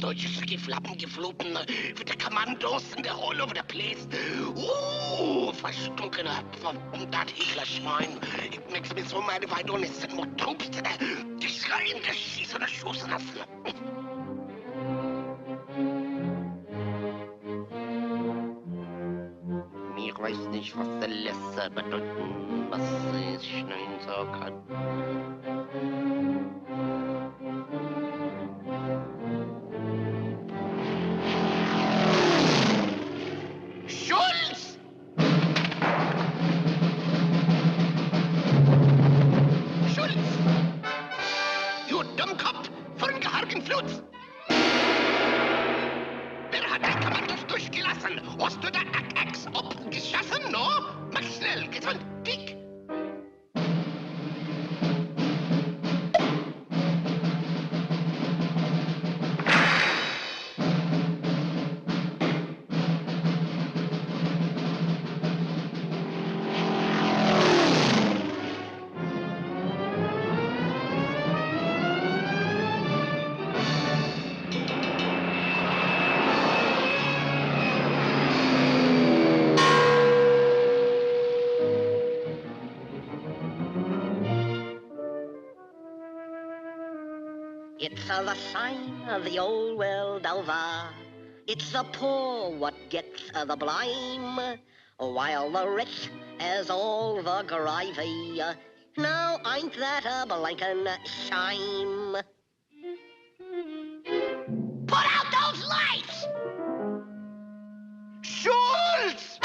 deutsche Geflappen gefloten, with the commandos and the all over the place. Ooh, verstunken, that Hitler-Schwein. It makes me so mad if I don't listen more Troops to the schreien, the schießen, the schossen lassen. Ich weiß nicht, was der Letzte bedeuten, was ich schnell sagen kann. Schulz! Schulz! Du Dummkopf von Geharkenflut! Wer hat dein Kommandos durchgelassen? Hast du da Axe abgeschossen, no? Mach schnell, gesund, dick! It's the sign of the old world over. It's the poor what gets the blame, while the rich has all the gravy. Now ain't that a blinkin' shame? Put out those lights! Schulz!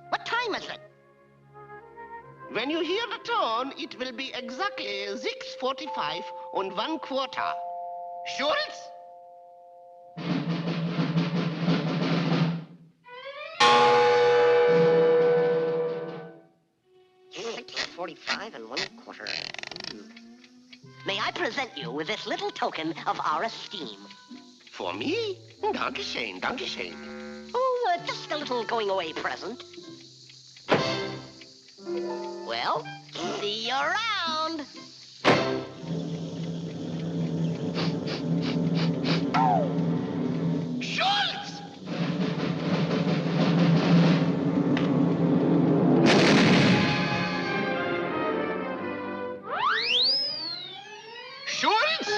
What time is it? When you hear the tone, it will be exactly 6:45 and 1/4. Schulz? $6.45 and 1/4. May I present you with this little token of our esteem? For me? Dankeschön, dankeschön. Oh, just a little going-away present. Well, see you around. Schulz! Schulz!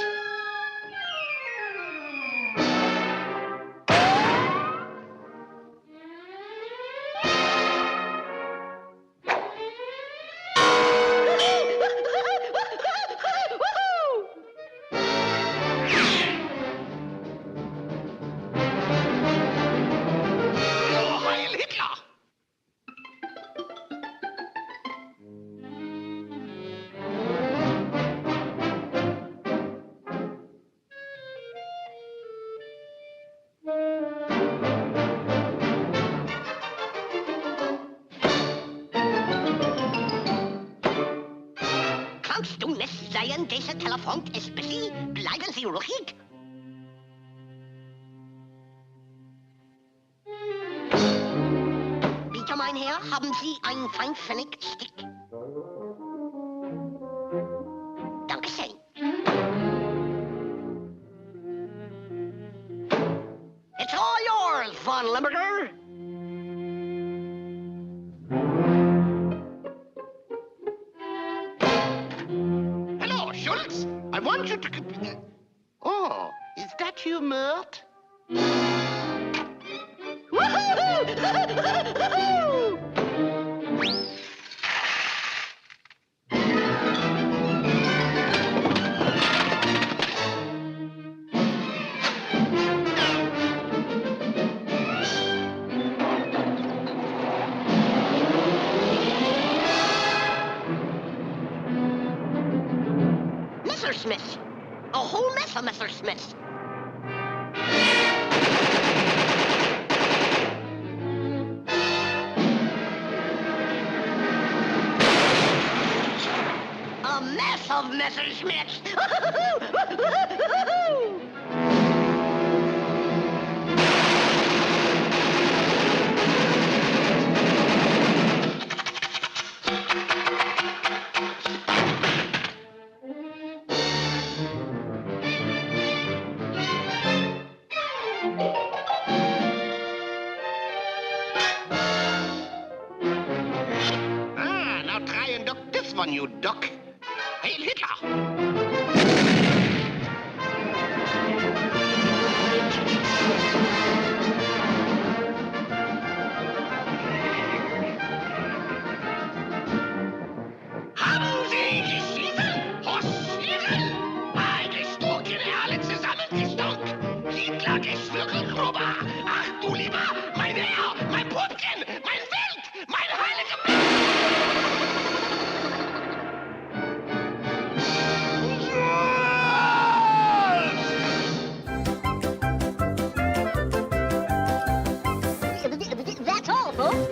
Kannst du nicht sehen, dieser Telefon ist busy? Bleiben Sie ruhig. Bitte, mein Herr, haben Sie einen 5-Pfennig-Stick? Dankeschön. It's all yours, Von Limburger. Hello, Schulz. I want you to... Oh, is that you, Mert? Messersmiths. A whole mess of Messersmiths. A mess of Messerschmitts. Now try and duck this one, you duck. Hail Hitler! Haben Sie geschieden? Hossieren! Gestochen, alle zusammengestunken. Hitler geschwürgelgruber. Ach du lieber, mein Herr, mein Pumpkin, mein Wild, mein heiliger That's all, folks.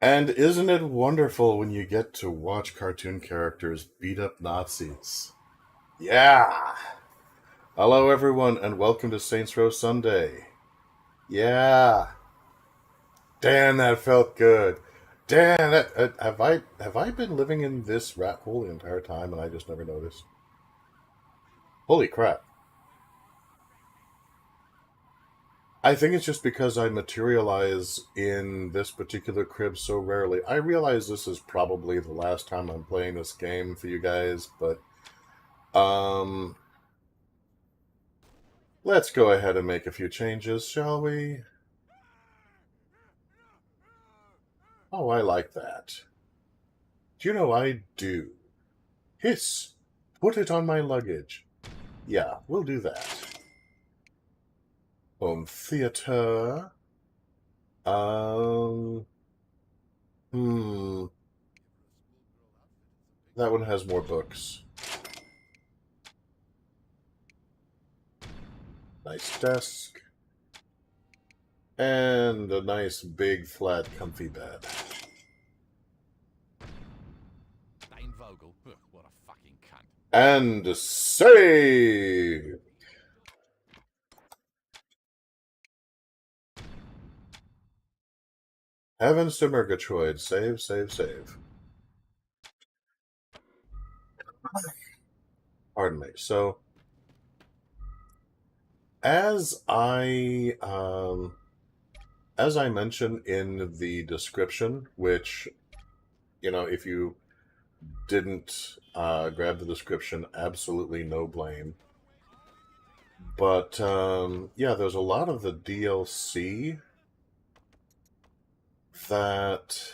And isn't it wonderful when you get to watch cartoon characters beat up Nazis? Yeah! Hello everyone, and welcome to Saints Row Sunday. Yeah! Damn, that felt good. Damn, have I been living in this rat hole the entire time and I just never noticed? Holy crap. I think it's just because I materialize in this particular crib so rarely. I realize this is probably the last time I'm playing this game for you guys, but let's go ahead and make a few changes, shall we? Oh, I like that. Do you know I do? Hiss! Put it on my luggage. Yeah, we'll do that. Home theater. That one has more books. Nice desk. And a nice, big, flat, comfy bed. Dane Vogel, what a fucking cunt. And save! Heavens to Murgatroyd. Save, save, save. Pardon me. So, as I mentioned in the description, which, you know, if you didn't grab the description, absolutely no blame. But, yeah, there's a lot of the DLC that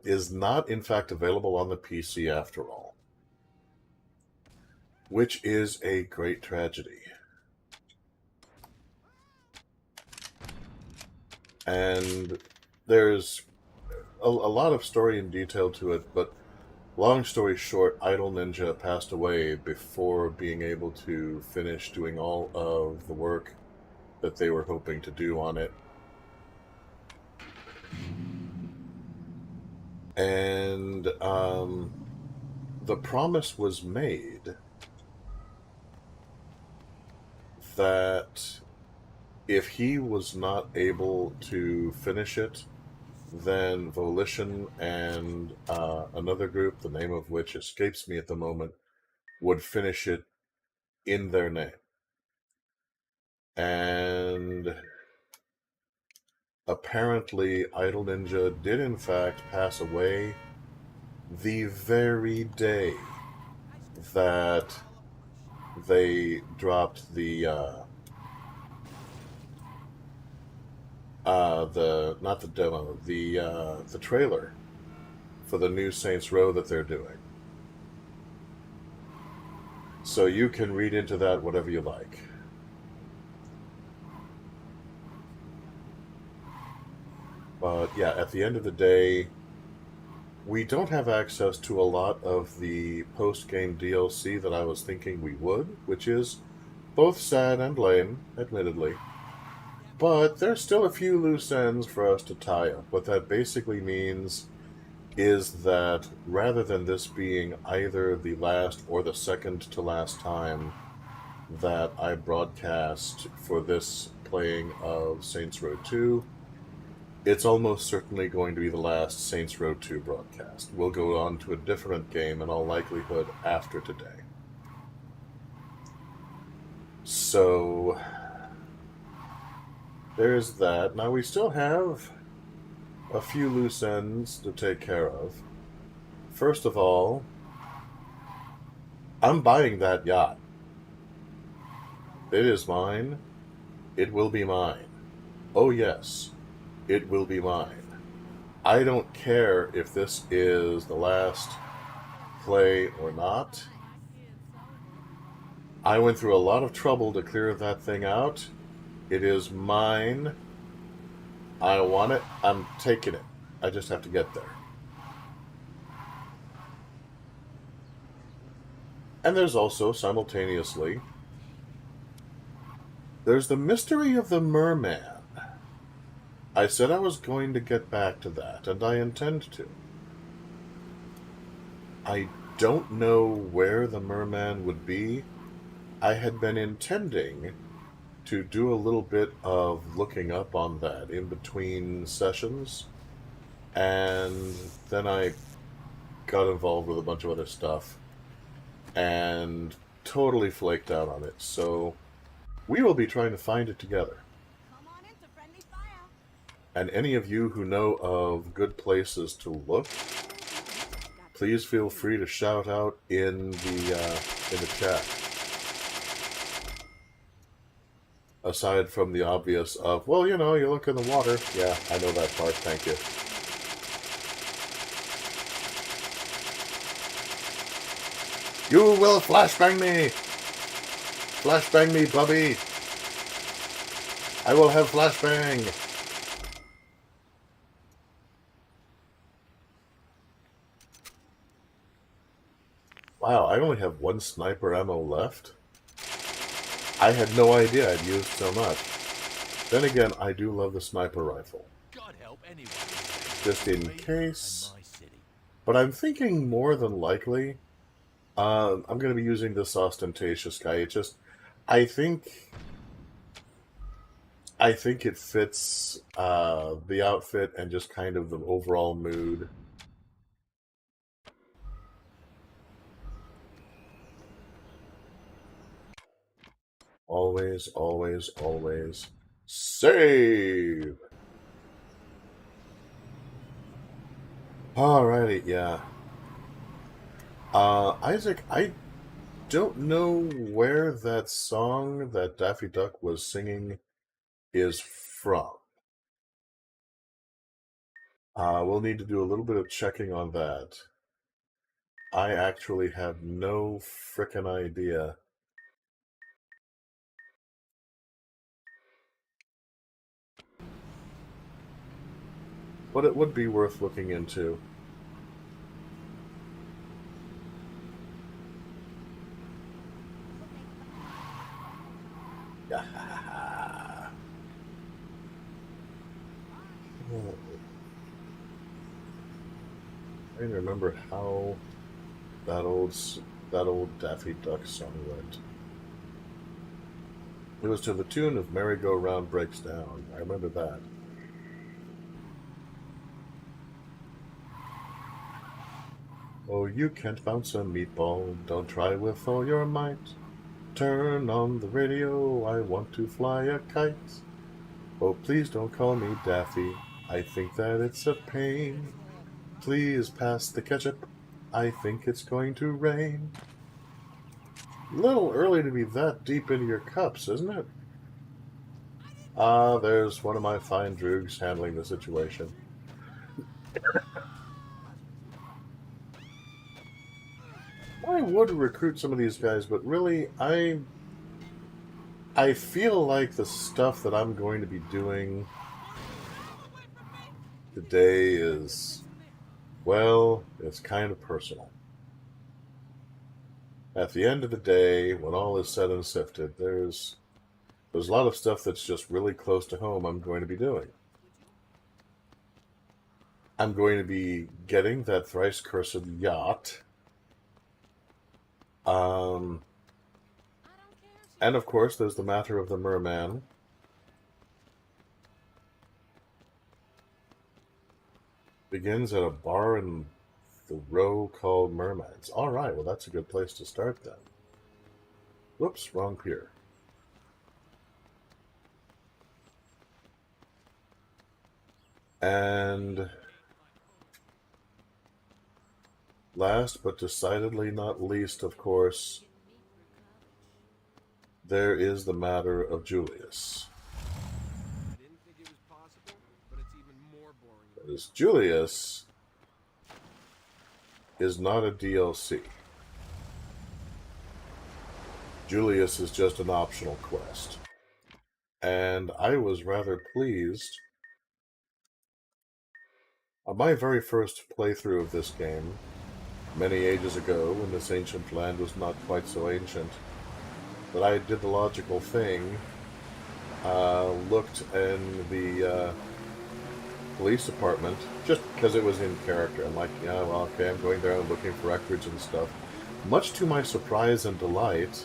is not, in fact, available on the PC after all, which is a great tragedy. And there's a lot of story and detail to it, but long story short, Idle Ninja passed away before being able to finish doing all of the work that they were hoping to do on it. And the promise was made that if he was not able to finish it, then Volition and another group, the name of which escapes me at the moment, would finish it in their name. And apparently Idle Ninja did in fact pass away the very day that they dropped the not the demo, the trailer for the new Saints Row that they're doing. So you can read into that whatever you like. But yeah, at the end of the day, we don't have access to a lot of the post-game DLC that I was thinking we would, which is both sad and lame, admittedly. But there's still a few loose ends for us to tie up. What that basically means is that rather than this being either the last or the second to last time that I broadcast for this playing of Saints Row 2, it's almost certainly going to be the last Saints Row 2 broadcast. We'll go on to a different game in all likelihood after today. So, there's that. Now we still have a few loose ends to take care of. First of all, I'm buying that yacht. It is mine. It will be mine. Oh yes, it will be mine. I don't care if this is the last play or not. I went through a lot of trouble to clear that thing out. It is mine. I want it. I'm taking it. I just have to get there. And there's also, simultaneously, there's the mystery of the Mehrman. I said I was going to get back to that, and I intend to. I don't know where the Mehrman would be. I had been intending to do a little bit of looking up on that in between sessions, and then I got involved with a bunch of other stuff and totally flaked out on it. So we will be trying to find it together. And any of you who know of good places to look, please feel free to shout out in the chat. Aside from the obvious of, well, you know, you look in the water. Yeah, I know that part, thank you. You will flashbang me! Flashbang me, Bubby! I will have flashbang! Wow, I only have one sniper ammo left? I had no idea I'd used so much. Then again, I do love the sniper rifle. God help anyone. Just in case. But I'm thinking more than likely, I'm going to be using this ostentatious guy. It just, I think it fits the outfit and just kind of the overall mood. Always, always, always save! Alrighty, yeah. Isaac, I don't know where that song that Daffy Duck was singing is from. We'll need to do a little bit of checking on that. I actually have no frickin' idea. But it would be worth looking into. I don't remember how that old Daffy Duck song went. It was to the tune of Merry-Go-Round Breaks Down. I remember that. Oh, you can't bounce a meatball, don't try with all your might. Turn on the radio, I want to fly a kite. Oh, please don't call me Daffy, I think that it's a pain. Please pass the ketchup, I think it's going to rain. A little early to be that deep into your cups, isn't it? Ah, there's one of my fine droogs handling the situation. I would recruit some of these guys, but really, I feel like the stuff that I'm going to be doing today is Well, it's kind of personal. At the end of the day, when all is said and sifted, there's a lot of stuff that's just really close to home I'm going to be doing. I'm going to be getting that thrice cursed yacht. And of course, there's the matter of the Mehrman. Begins at a bar in the row called Mermaids. All right, well, that's a good place to start then. Whoops, wrong pier. And last but decidedly not least, of course, there is the matter of Julius. Because Julius is not a DLC. Julius is just an optional quest. And I was rather pleased. On my very first playthrough of this game, many ages ago, when this ancient land was not quite so ancient, that I did the logical thing, looked in the police department, just because it was in character. I'm like, yeah, well, okay, I'm going there and looking for records and stuff. Much to my surprise and delight,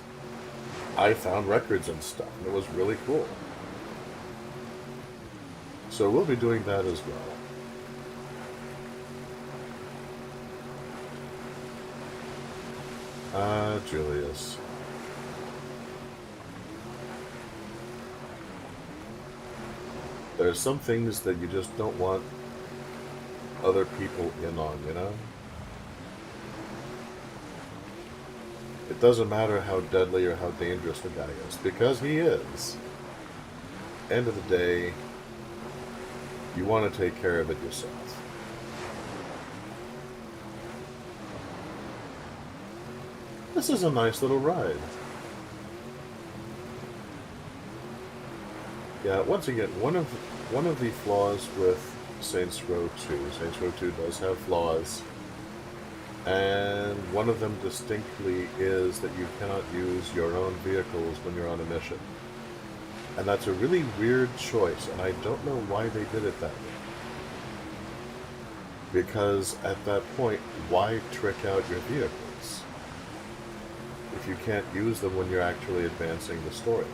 I found records and stuff, and it was really cool. So we'll be doing that as well. Julius. There's some things that you just don't want other people in on, you know? It doesn't matter how deadly or how dangerous the guy is, because he is. End of the day, you want to take care of it yourself. This is a nice little ride. Yeah, once again, one of the flaws with Saints Row 2. Saints Row 2 does have flaws. And one of them distinctly is that you cannot use your own vehicles when you're on a mission. And that's a really weird choice, and I don't know why they did it that way. Because at that point, why trick out your vehicles if you can't use them when you're actually advancing the storyline?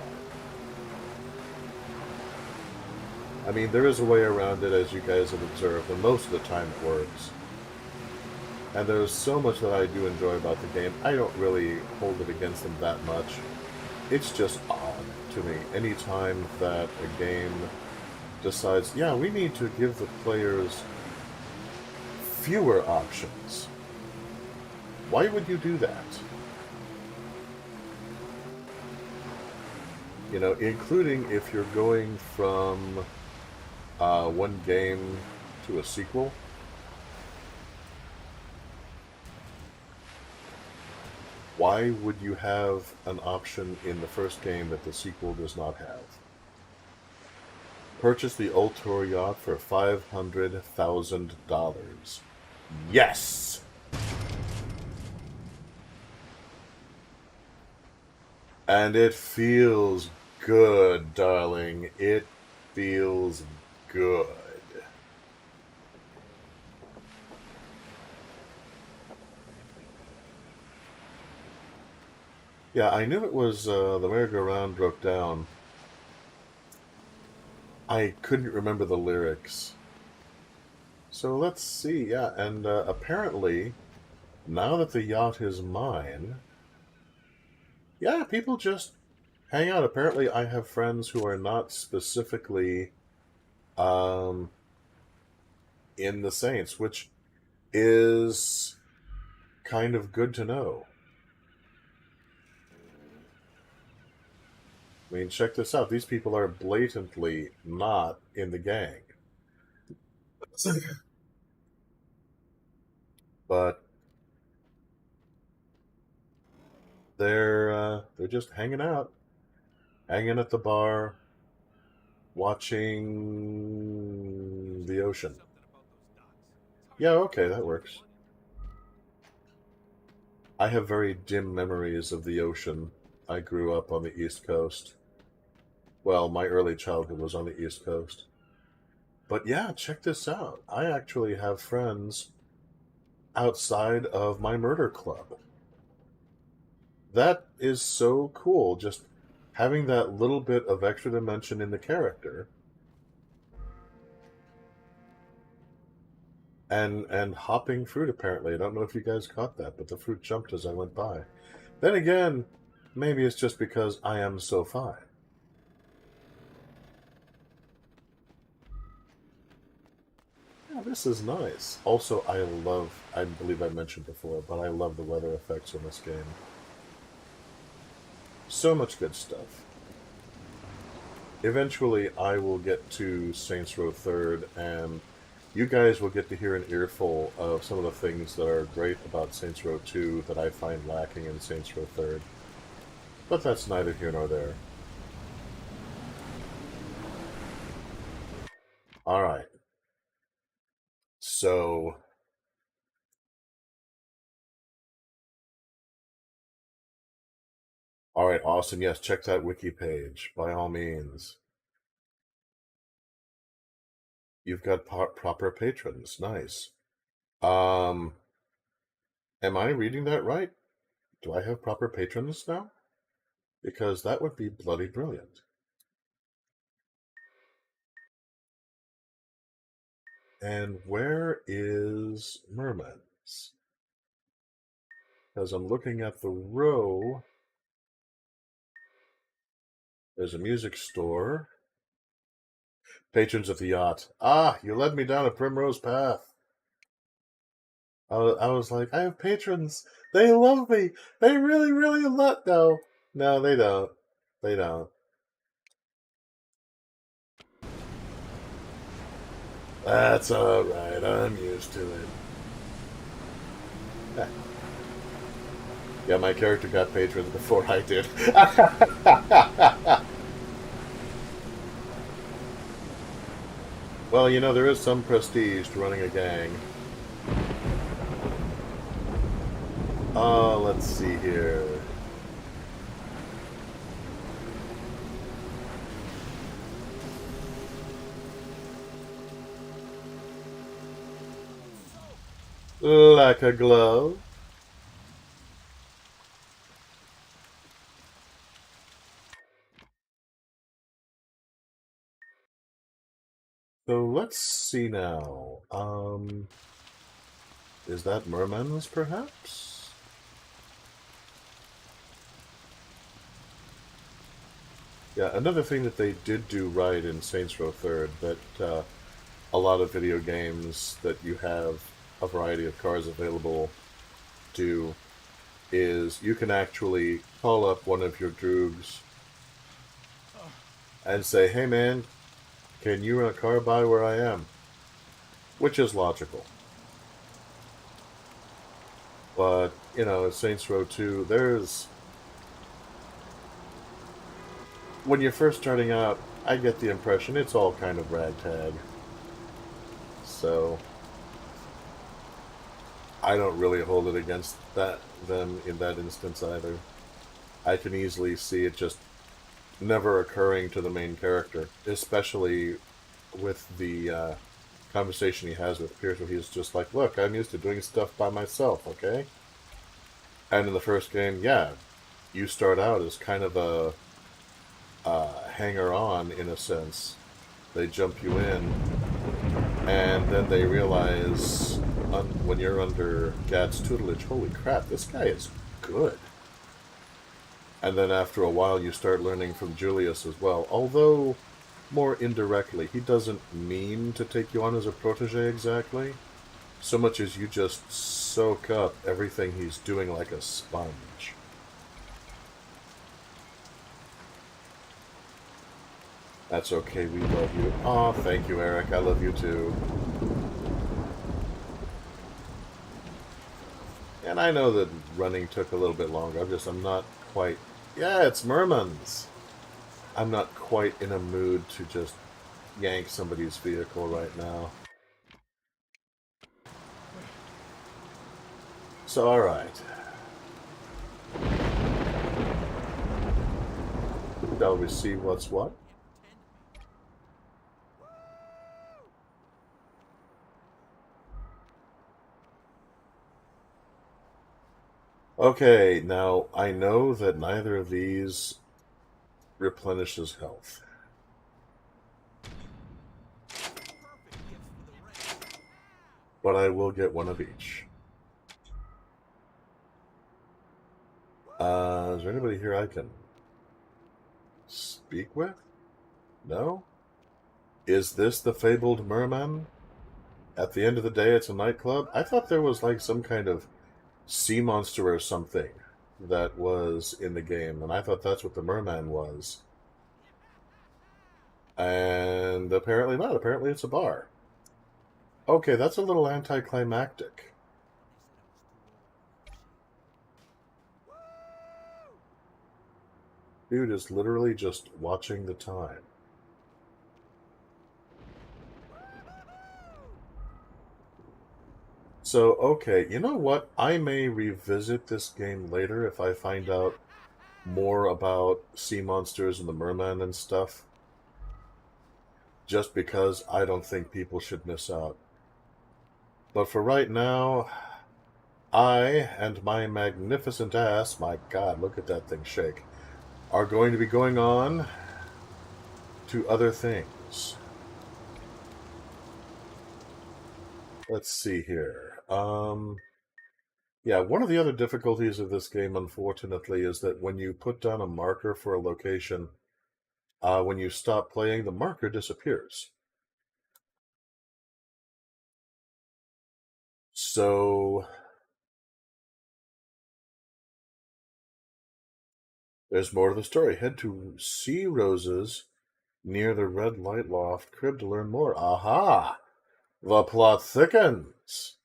I mean, there is a way around it, as you guys have observed, and most of the time it works. And there's so much that I do enjoy about the game. I don't really hold it against them that much. It's just odd to me anytime that a game decides, yeah, we need to give the players fewer options. Why would you do that? You know, including if you're going from one game to a sequel. Why would you have an option in the first game that the sequel does not have? Purchase the Ultor Yacht for $500,000. Yes! And it feels good, darling. It feels good. Yeah, I knew it was the merry-go-round broke down. I couldn't remember the lyrics. So let's see, yeah, and apparently, now that the yacht is mine, yeah, people just hang out. Apparently, I have friends who are not specifically in the Saints, which is kind of good to know. I mean, check this out. These people are blatantly not in the gang. But they're just hanging out, hanging at the bar, watching the ocean. Yeah, okay, that works. I have very dim memories of the ocean. I grew up on the East Coast. Well, my early childhood was on the East Coast. But yeah, check this out. I actually have friends outside of my murder club. That is so cool, just having that little bit of extra dimension in the character. And hopping fruit, apparently. I don't know if you guys caught that, but the fruit jumped as I went by. Then again, maybe it's just because I am so fine. Yeah, this is nice. Also, I believe I mentioned before, but I love the weather effects in this game. So much good stuff. Eventually, I will get to Saints Row 3rd, and you guys will get to hear an earful of some of the things that are great about Saints Row 2 that I find lacking in Saints Row 3rd. But that's neither here nor there. Alright. So, alright, awesome. Yes, check that wiki page, by all means. You've got proper patrons. Nice. Am I reading that right? Do I have proper patrons now? Because that would be bloody brilliant. And where is Mehrman's? Because I'm looking at the row. There's a music store. Patrons of the Yacht. Ah, you led me down a primrose path. I was like, I have patrons. They love me. They really, really love. No, they don't. They don't. That's alright. I'm used to it. Yeah, my character got patrons before I did. Well, you know, there is some prestige to running a gang. Let's see here. Like a glove. So let's see now. Is that Mehrman's, perhaps? Yeah, another thing that they did do right in Saints Row 3rd that a lot of video games that you have a variety of cars available do is you can actually call up one of your droogs and say, hey man, can you run a car by where I am? Which is logical. But, you know, Saints Row 2, there's... When you're first starting out, I get the impression it's all kind of ragtag. So, I don't really hold it against them in that instance either. I can easily see it just never occurring to the main character, especially with the conversation he has with Pierce, where he's just like, look, I'm used to doing stuff by myself, okay? And in the first game, yeah, you start out as kind of a hanger-on, in a sense. They jump you in, and then they realize, when you're under Gad's tutelage, holy crap, this guy is good. And then after a while, you start learning from Julius as well, although more indirectly. He doesn't mean to take you on as a protege exactly, so much as you just soak up everything he's doing like a sponge. That's okay, we love you. Aw, thank you, Eric. I love you too. And I know that running took a little bit longer. I'm not quite... Yeah, it's Mehrman's! I'm not quite in a mood to just yank somebody's vehicle right now. So, alright. Shall we see what's what? Okay, now I know that neither of these replenishes health. But I will get one of each. Is there anybody here I can speak with? No? Is this the fabled Mehrman? At the end of the day, it's a nightclub? I thought there was like some kind of sea monster or something that was in the game, and I thought that's what the Mehrman was. And apparently not. Apparently it's a bar. Okay, that's a little anticlimactic. Dude is literally just watching the time. So, okay, you know what? I may revisit this game later if I find out more about sea monsters and the Mehrman and stuff. Just because I don't think people should miss out. But for right now, I and my magnificent ass, my god, look at that thing shake, are going to be going on to other things. Let's see here. Yeah, one of the other difficulties of this game, unfortunately, is that when you put down a marker for a location, when you stop playing, the marker disappears. So there's more to the story. Head to Sea Roses near the Red Light Loft crib to learn more. Aha! The plot thickens.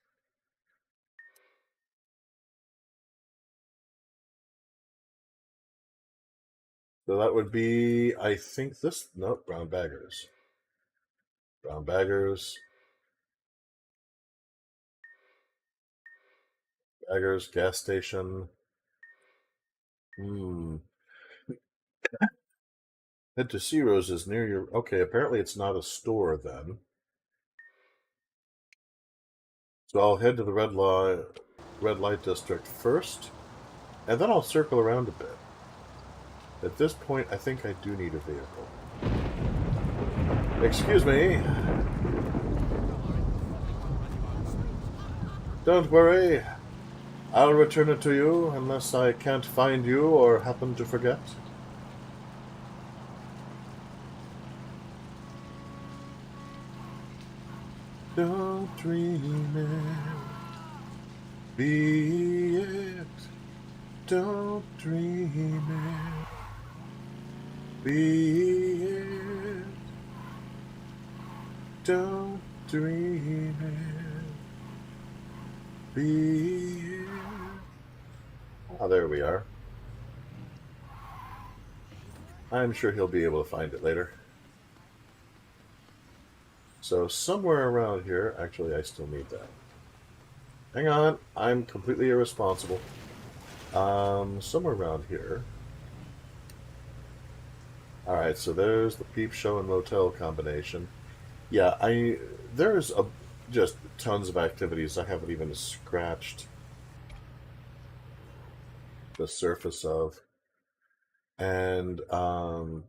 So that would be, I think this, nope, brown baggers. Brown baggers. Baggers, gas station. Head to Sea Roses near your... Okay, apparently it's not a store then. So I'll head to the red light district first, and then I'll circle around a bit. At this point, I think I do need a vehicle. Excuse me. Don't worry. I'll return it to you unless I can't find you or happen to forget. Don't dream it, be it. Don't dream it, be it. Don't dream it, be it. Oh, there we are. I'm sure he'll be able to find it later. So somewhere around here, actually I still need that. Hang on, I'm completely irresponsible. Somewhere around here. Alright, so there's the peep show and motel combination. Yeah, there's just tons of activities I haven't even scratched the surface of. And, let's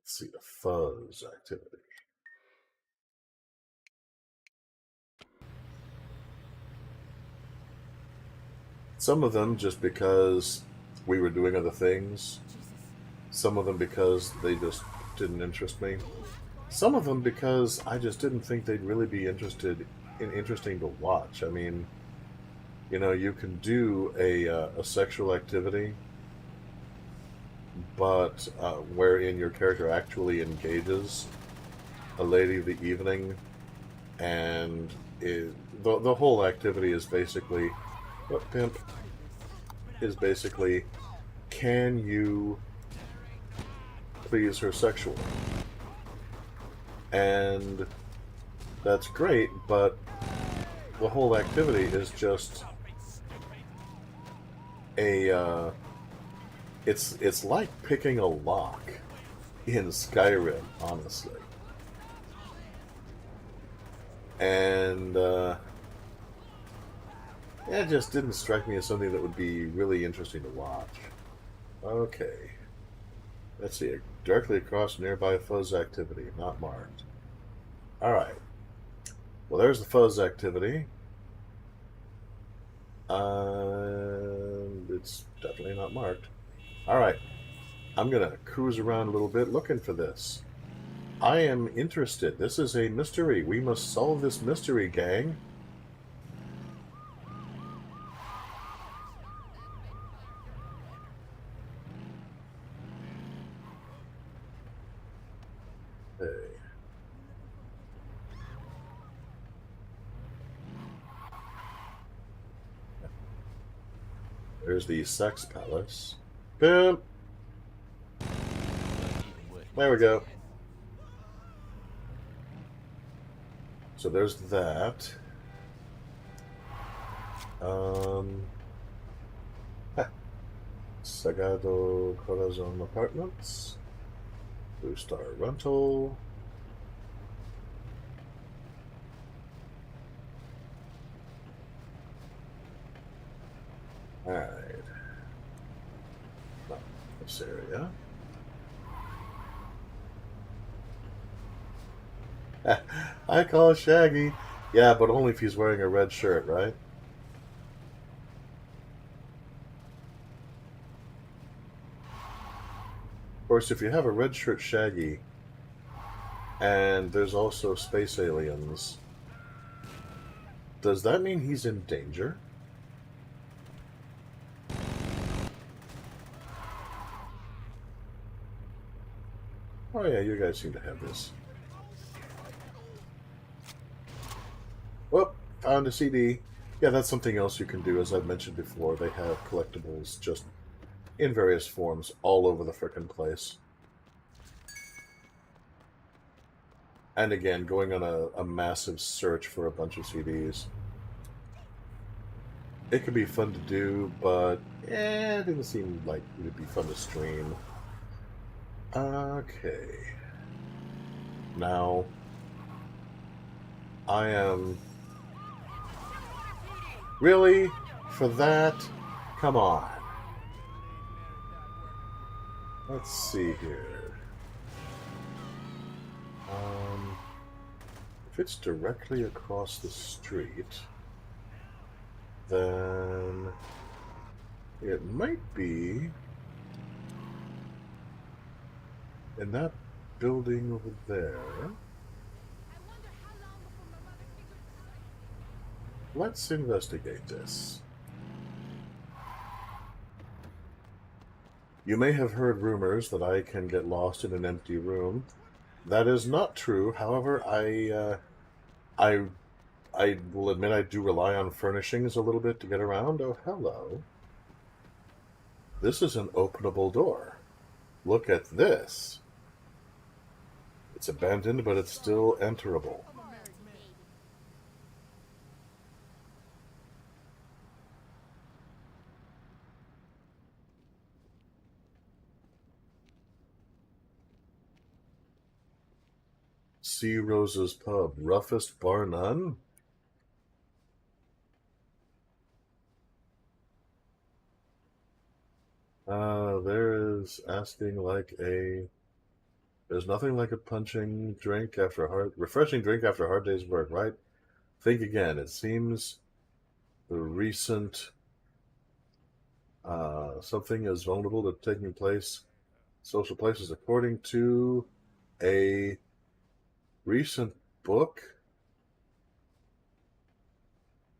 see, the fuzz activity. Some of them just because we were doing other things. Some of them because they just didn't interest me. Some of them because I just didn't think they'd really be interesting to watch. I mean, you know, you can do a sexual activity, but wherein your character actually engages a lady of the evening, and the whole activity is basically, pimp, is basically, can you please her sexually? And that's great, but the whole activity is just a it's like picking a lock in Skyrim, honestly. And it just didn't strike me as something that would be really interesting to watch. Okay. Let's see. Directly across nearby fuzz activity, not marked. Alright. Well, there's the fuzz activity. It's definitely not marked. Alright. I'm going to cruise around a little bit looking for this. I am interested. This is a mystery. We must solve this mystery, gang. Hey. There's the Sex Palace. Pimp! There we go. So there's that. Sagado Corazon Apartments. Blue Star Rental. Alright. Not this area. I call Shaggy. Yeah, but only if he's wearing a red shirt, right? Of course, if you have a red shirt Shaggy, and there's also space aliens, does that mean he's in danger? Oh yeah, you guys seem to have this. Well, found a CD. Yeah, that's something else you can do. As I've mentioned before, they have collectibles just in various forms all over the frickin' place. And again, going on a massive search for a bunch of CDs. It could be fun to do, but it didn't seem like it would be fun to stream. Okay. Now, I am... Really? For that? Come on. Let's see here. If it's directly across the street, then it might be in that building over there. Let's investigate this. You may have heard rumors that I can get lost in an empty room. That is not true. However, I will admit I do rely on furnishings a little bit to get around. Oh, hello. This is an openable door. Look at this. It's abandoned, but it's still enterable. Sea Rose's Pub. Roughest bar none? There is asking like a... There's nothing like a punching drink after a hard... Refreshing drink after a hard day's work, right? Think again. It seems the recent... something is vulnerable to taking place... Social places according to a recent book.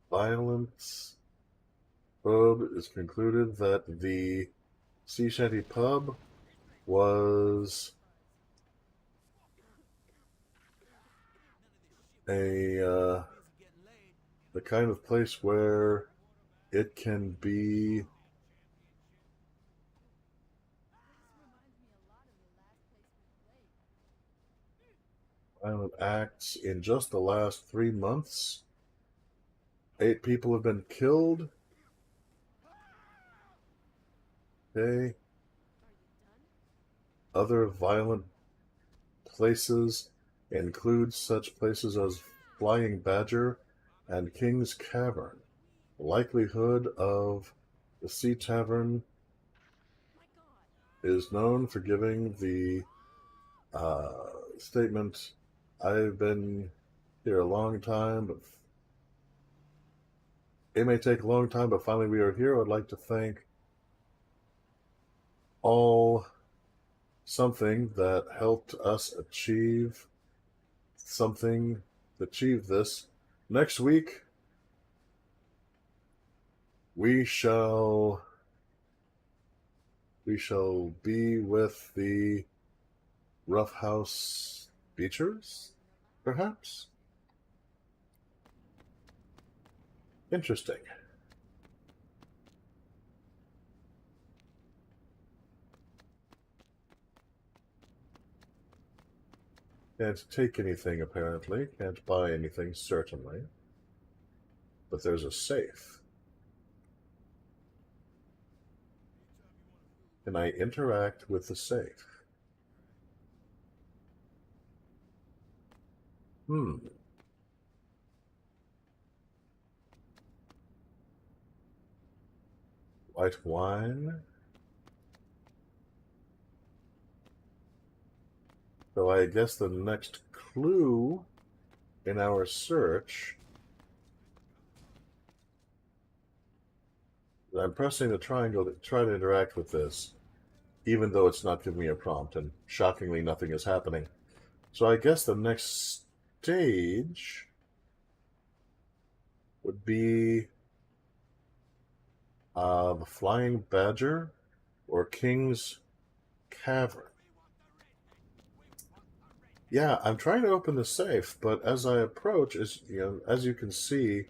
Violence Pub is concluded that the Sea Shanty Pub was the kind of place where it can be violent acts in just the last 3 months. 8 people have been killed. Okay. Other violent places include such places as Flying Badger and King's Cavern. Likelihood of the Sea Tavern is known for giving the statement, I've been here a long time, but it may take a long time, but finally we are here. I'd like to thank all something that helped us achieve this. Next week, we shall be with the Roughhouse Beachers, perhaps? Interesting. Can't take anything, apparently. Can't buy anything, certainly. But there's a safe. Can I interact with the safe? White wine. So I guess the next clue in our search, I'm pressing the triangle to try to interact with this, even though it's not giving me a prompt, and shockingly nothing is happening. So I guess the next stage would be the Flying Badger or King's Cavern. Yeah, I'm trying to open the safe, but as I approach, as you can see,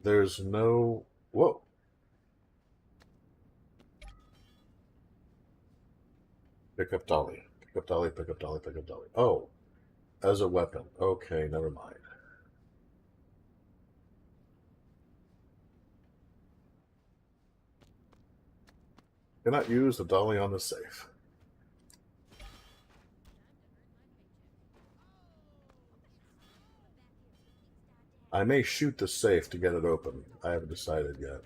there's no... Whoa. Pick up dolly. Pick up dolly, pick up dolly, pick up dolly. Oh, as a weapon. Okay, never mind. Cannot use the dolly on the safe. I may shoot the safe to get it open. I haven't decided yet.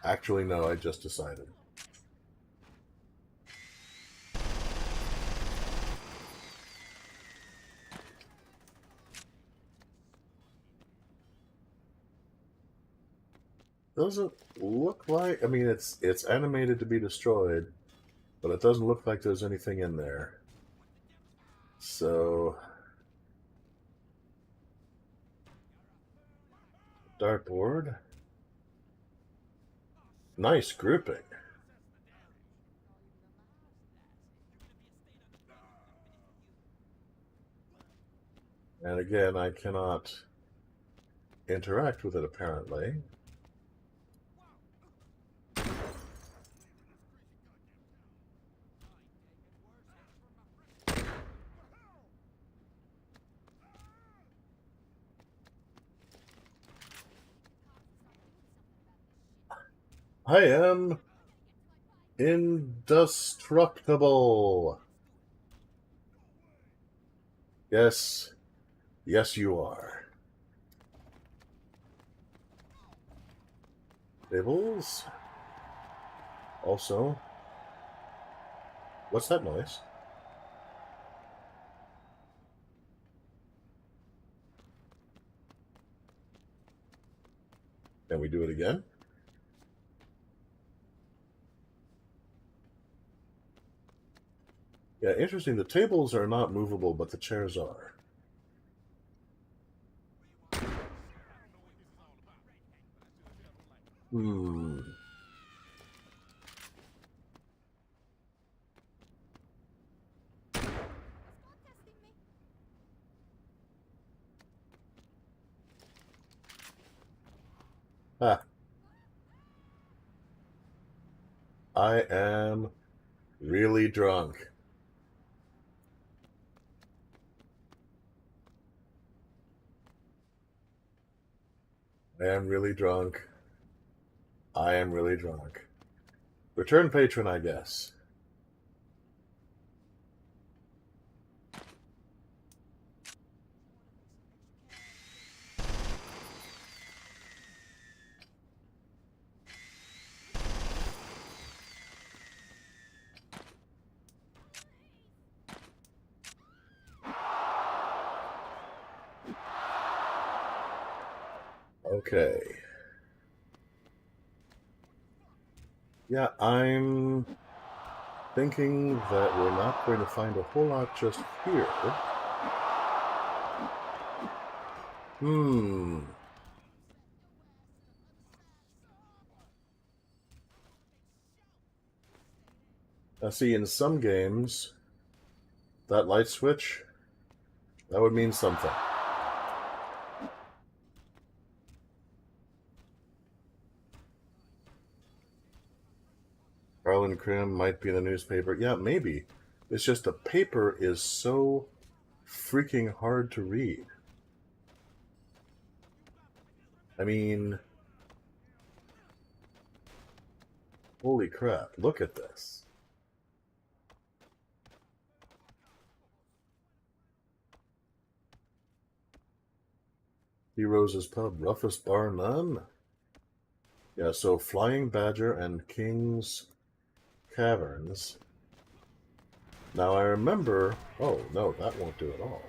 Actually, no, I just decided. Doesn't look like... I mean, it's animated to be destroyed, but it doesn't look like there's anything in there. So... Dartboard. Nice grouping. And again, I cannot interact with it, apparently. I am indestructible. Yes. Yes, you are. Tables. Also. What's that noise? Can we do it again? Yeah, interesting. The tables are not movable, but the chairs are. Ah. I am really drunk. I am really drunk. I am really drunk. Return patron, I guess. Okay. Yeah, I'm thinking that we're not going to find a whole lot just here. Now see, in some games, that light switch, that would mean something. Harlan Krim might be in the newspaper. Yeah, maybe. It's just the paper is so freaking hard to read. I mean, holy crap, look at this. Heroes' Pub, roughest bar none. Yeah, so Flying Badger and King's Caverns. Now I remember... Oh, no, that won't do at all.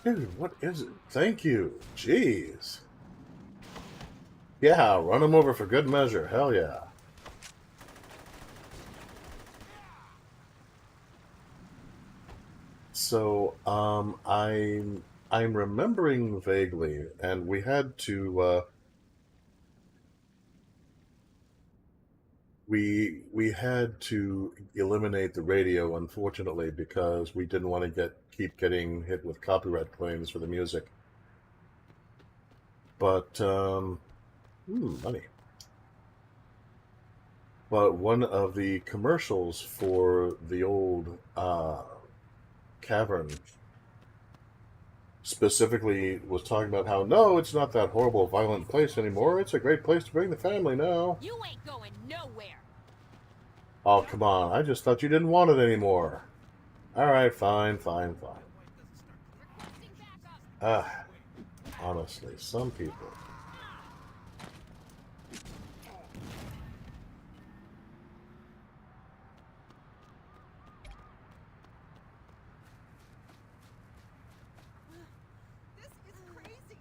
Dude, what is it? Thank you. Jeez. Yeah, run him over for good measure. Hell yeah. So, I'm remembering vaguely, and we had to, we had to eliminate the radio, unfortunately, because we didn't want to keep getting hit with copyright claims for the music. But, money. But one of the commercials for the old cavern specifically was talking about how, no, it's not that horrible, violent place anymore. It's a great place to bring the family now. You ain't going nowhere. Oh, come on. I just thought you didn't want it anymore. All right, fine. Honestly, some people. This is crazy.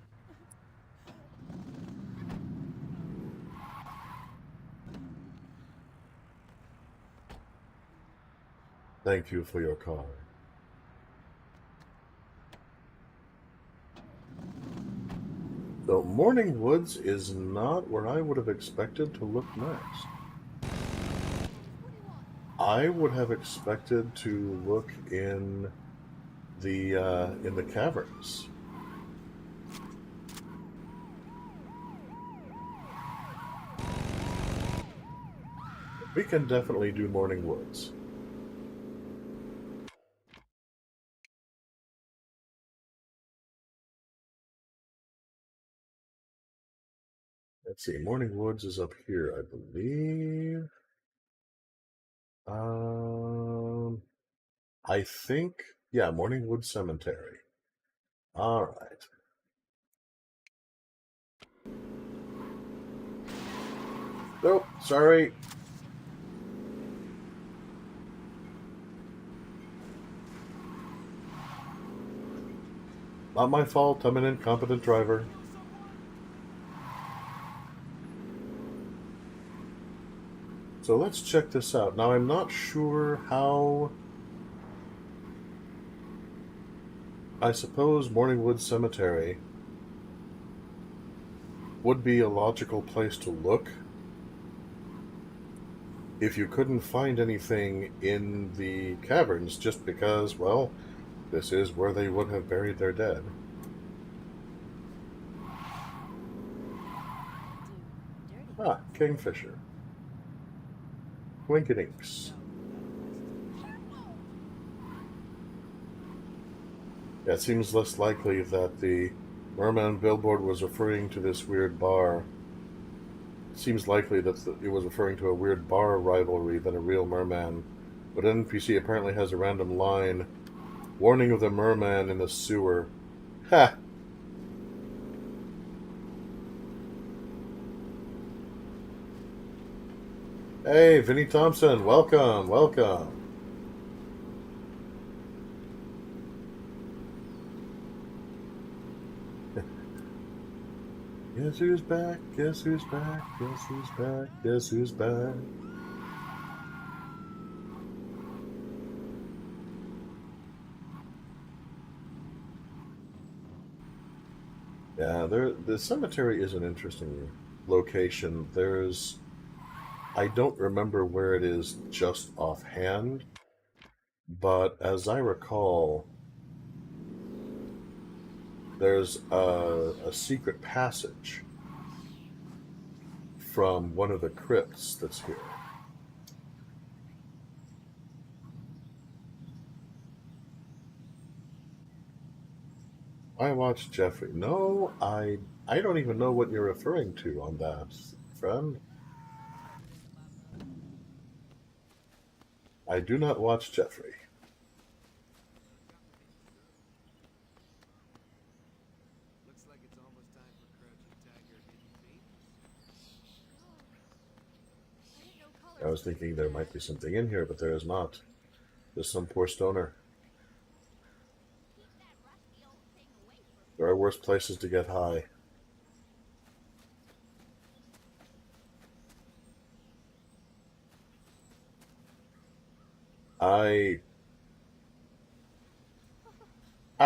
Thank you for your card. So, Morning Woods is not where I would have expected to look next. I would have expected to look in the caverns. We can definitely do Morning Woods. Let's see, Morning Woods is up here, I believe. I think, yeah, Morning Wood Cemetery. All right. Nope, sorry. Not my fault, I'm an incompetent driver. So let's check this out. Now, I'm not sure how... I suppose Morningwood Cemetery would be a logical place to look if you couldn't find anything in the caverns, just because, well, this is where they would have buried their dead. kingfisher. Winkadinks. Yeah, it seems less likely that the Mehrman billboard was referring to this weird bar. It seems likely that it was referring to a weird bar rivalry than a real merman. But NPC apparently has a random line, warning of the merman in the sewer. Ha! Hey, Vinnie Thompson, welcome, welcome. Guess who's back? Guess who's back? Guess who's back? Guess who's back? Yeah, the cemetery is an interesting location. I don't remember where it is just offhand, but as I recall, there's a secret passage from one of the crypts that's here. I watched Jeffrey. No, I don't even know what you're referring to on that, friend. I do not watch Jeffrey. Looks like it's almost time for Crouching Tiger, Hidden Feet. I was thinking there might be something in here, but there is not. Just some poor stoner. There are worse places to get high. I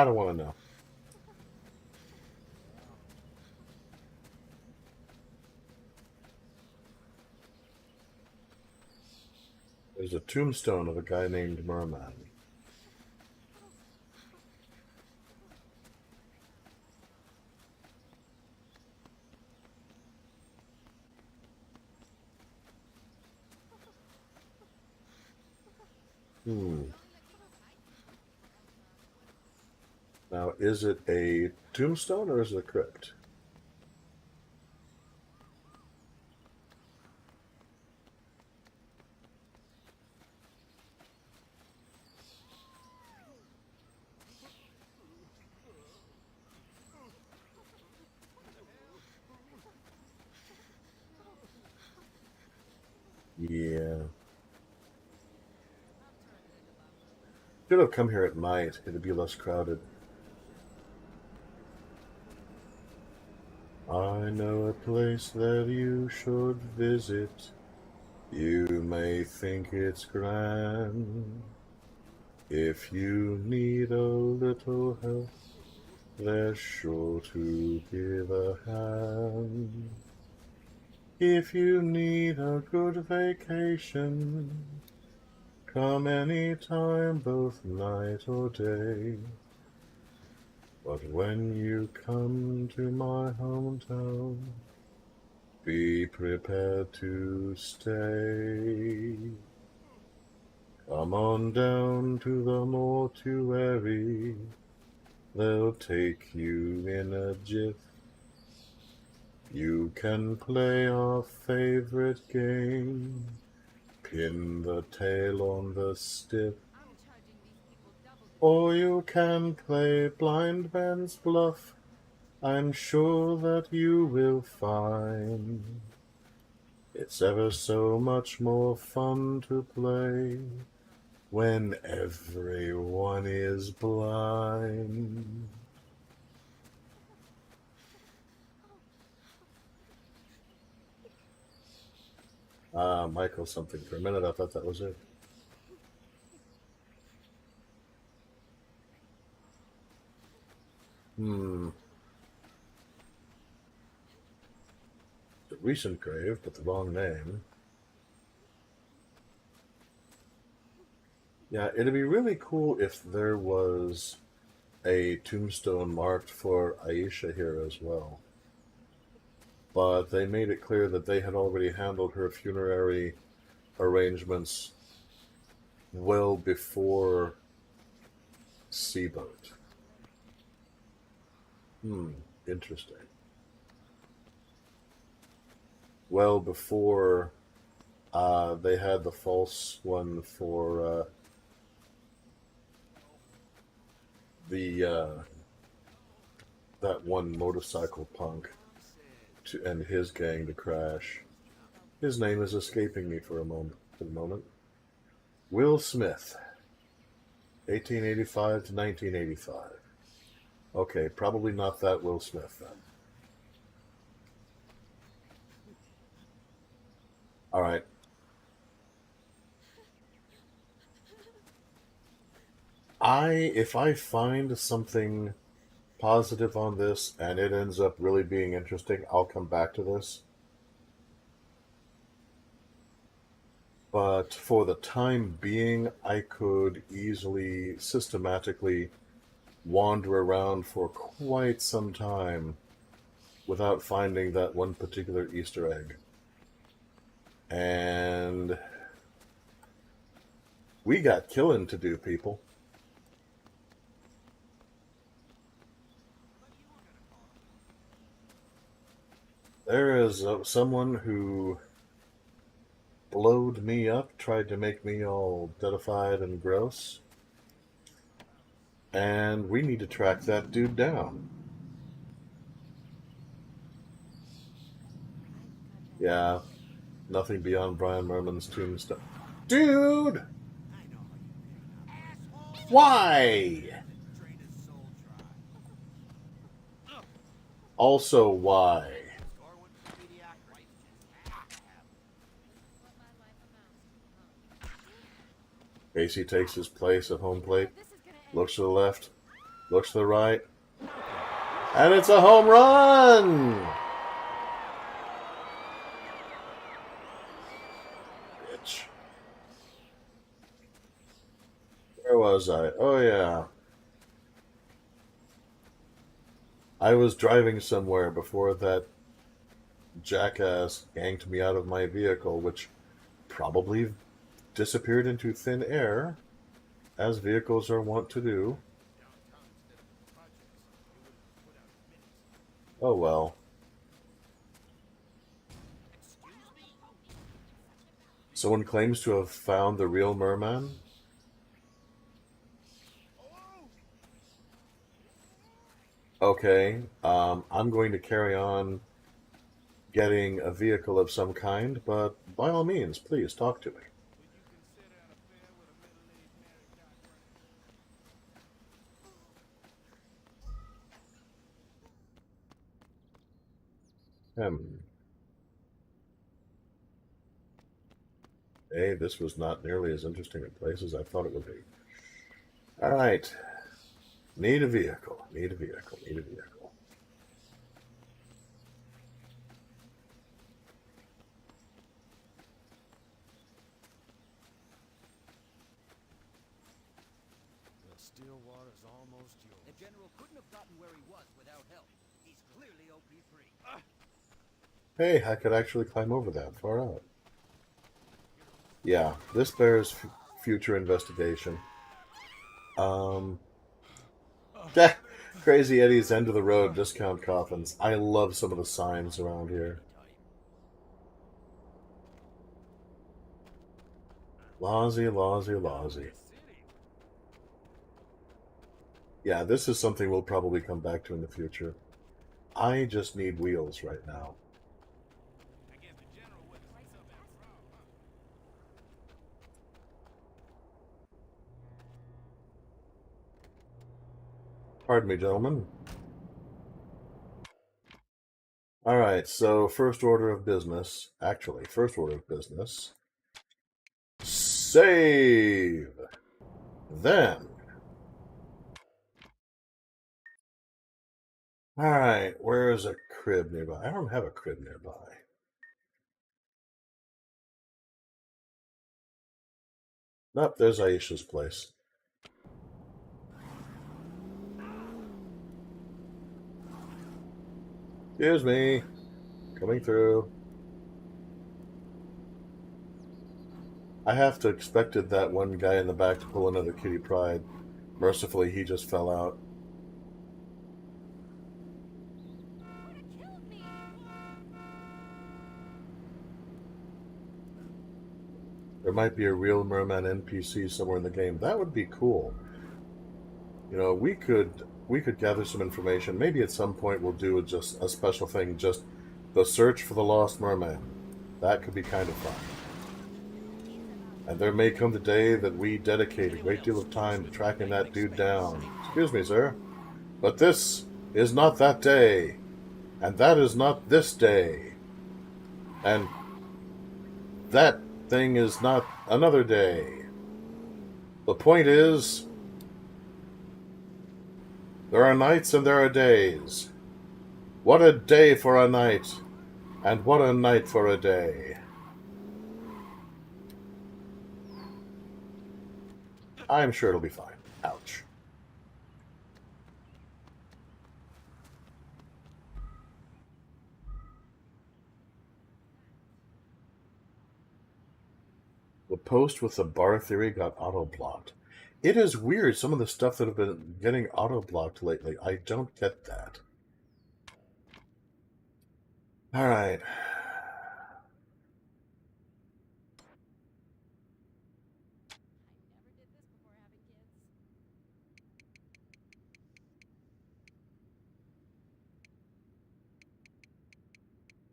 don't want to know. There's a tombstone of a guy named Mehrman. Now, is it a tombstone or is it a crypt? Yeah. Should have come here at night. It'd be less crowded. I know a place that you should visit. You may think it's grand. If you need a little help, they're sure to give a hand. If you need a good vacation, come anytime, both night or day. But when you come to my hometown, be prepared to stay. Come on down to the mortuary, they'll take you in a jiff. You can play our favorite game, pin the tail on the stiff. Or you can play blind man's bluff. I'm sure that you will find it's ever so much more fun to play when everyone is blind. Michael something. For a minute I thought that was it. The recent grave, but the wrong name. Yeah, it'd be really cool if there was a tombstone marked for Aisha here as well. but they made it clear that they had already handled her funerary arrangements well before Seaboat. Interesting. Well before they had the false one for the that one motorcycle punk and his gang to crash. His name is escaping me for a moment. Will Smith, 1885 to 1985. Okay, probably not that Will Smith then. All right. If I find something positive on this and it ends up really being interesting, I'll come back to this. But for the time being, I could easily, systematically wander around for quite some time without finding that one particular Easter egg. And we got killing to do, people. There is someone who blowed me up, tried to make me all deadified and gross. And we need to track that dude down. Yeah, nothing beyond Brian Mehrman's tombstone. Dude! Why? Also, why? Casey takes his place at home plate, looks to the left, looks to the right, and it's a home run! Bitch. Where was I? Oh, yeah. I was driving somewhere before that jackass yanked me out of my vehicle, which probably disappeared into thin air, as vehicles are wont to do. Oh well. Someone claims to have found the real Mehrman. Okay, I'm going to carry on getting a vehicle of some kind, but by all means, please talk to me. Hey, this was not nearly as interesting a place as I thought it would be. All right. Need a vehicle. Need a vehicle. Need a vehicle. The Stillwater's almost yours. The General couldn't have gotten where he was without help. He's clearly OP3. Hey, I could actually climb over that far out. Yeah, this bears future investigation. Crazy Eddie's End of the Road discount coffins. I love some of the signs around here. Lousy, lousy, lousy. Yeah, this is something we'll probably come back to in the future. I just need wheels right now. Pardon me, gentlemen. All right, so first order of business. Actually, first order of business. Save! Then. All right, where is a crib nearby? I don't have a crib nearby. Nope, there's Aisha's place. Excuse me. Coming through. I have to expected that one guy in the back to pull another Kitty Pryde. Mercifully, he just fell out. Killed me. There might be a real Mehrman NPC somewhere in the game. That would be cool. You know, we could gather some information. Maybe at some point we'll do just a special thing, just the search for the lost merman. That could be kind of fun. And there may come the day that we dedicate a great deal of time to tracking that dude down. Excuse me, sir, but this is not that day, and that is not this day, and that thing is not another day. The point is, there are nights and there are days. What a day for a night, and what a night for a day. I'm sure it'll be fine. Ouch. The post with the bar theory got auto-blocked. It is weird, some of the stuff that have been getting auto-blocked lately. I don't get that. Alright.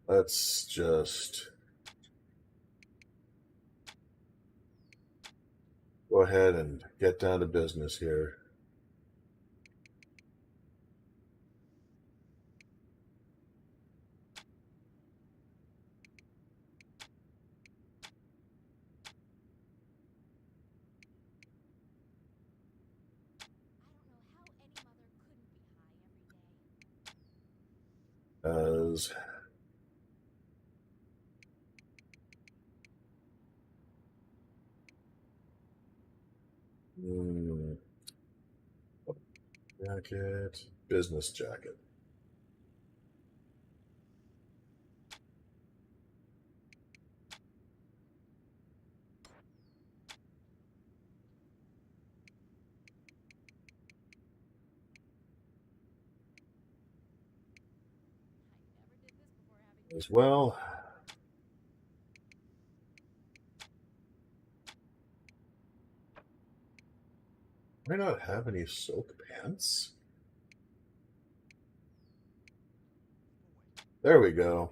Let's just go ahead and get down to business here. As jacket, business jacket. As well. Why not have any soak pants? There we go.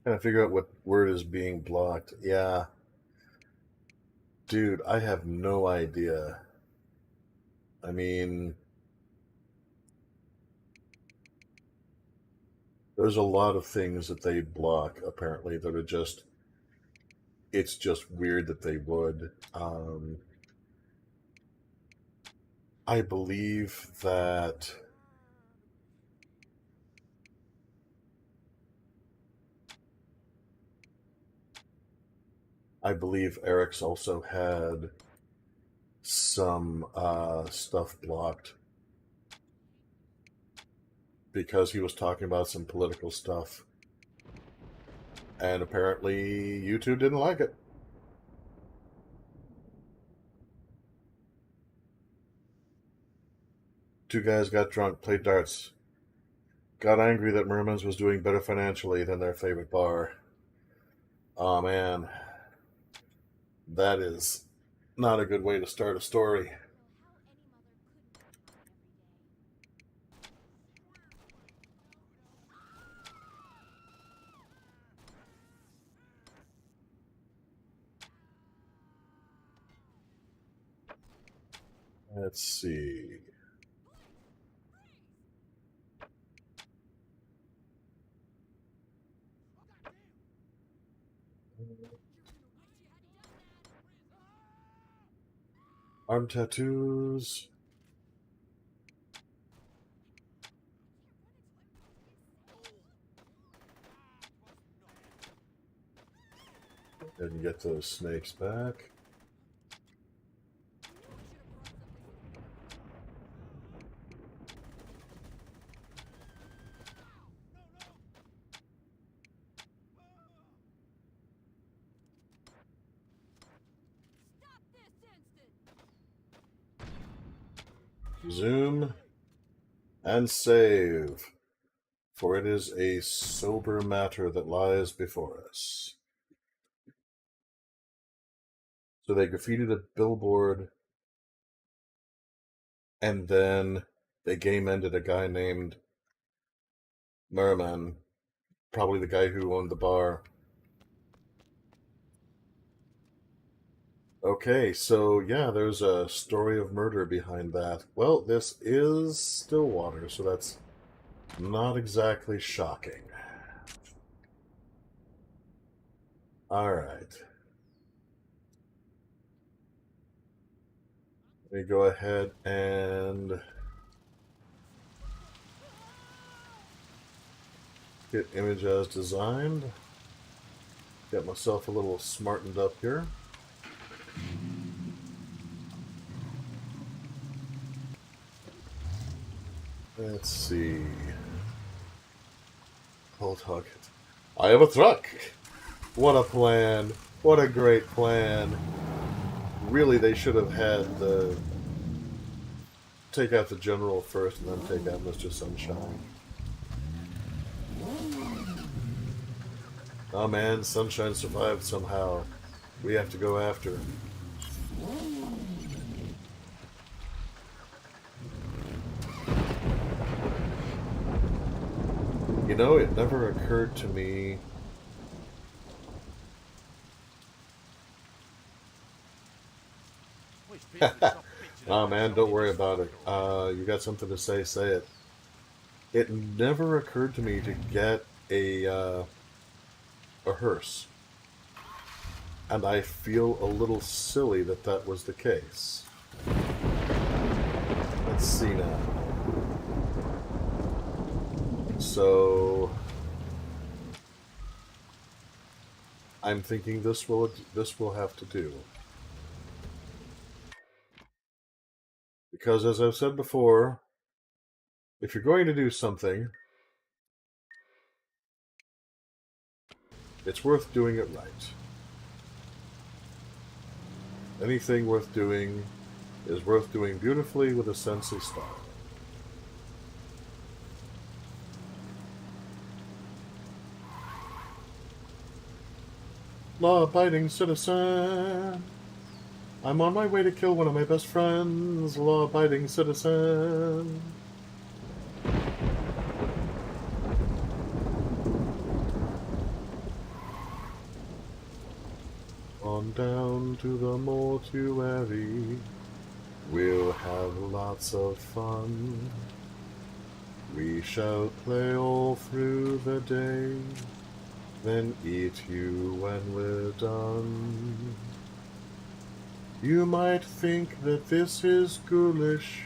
Trying to figure out what word is being blocked. Yeah. Dude, I have no idea. I mean, there's a lot of things that they block, apparently, that are just, it's just weird that they would. I believe that Eric's also had some stuff blocked because he was talking about some political stuff. And apparently YouTube didn't like it. Two guys got drunk, played darts, got angry that Mehrman's was doing better financially than their favorite bar. Oh man, that is not a good way to start a story. Let's see. Arm tattoos. And get those snakes back. Zoom and save, for it is a sober matter that lies before us. So they graffitied a billboard, and then they game-ended a guy named Mehrman, probably the guy who owned the bar. Okay, so yeah, there's a story of murder behind that. Well, this is Stillwater, so that's not exactly shocking. Alright. Let me go ahead and get image as designed. Get myself a little smartened up here. Let's see. Hold on. I have a truck! What a plan! What a great plan! Really, they should have had the... take out the general first and then take out Mr. Sunshine. Oh man, Sunshine survived somehow. We have to go after him. You know, it never occurred to me... Nah, man, don't worry about it. You got something to say, say it. It never occurred to me to get a hearse. And I feel a little silly that that was the case. Let's see now. So... I'm thinking this will have to do. Because as I've said before, if you're going to do something, it's worth doing it right. Anything worth doing is worth doing beautifully with a sense of style. Law-abiding citizen. I'm on my way to kill one of my best friends, law-abiding citizen. On down to the mortuary, we'll have lots of fun. We shall play all through the day, then eat you when we're done. You might think that this is ghoulish,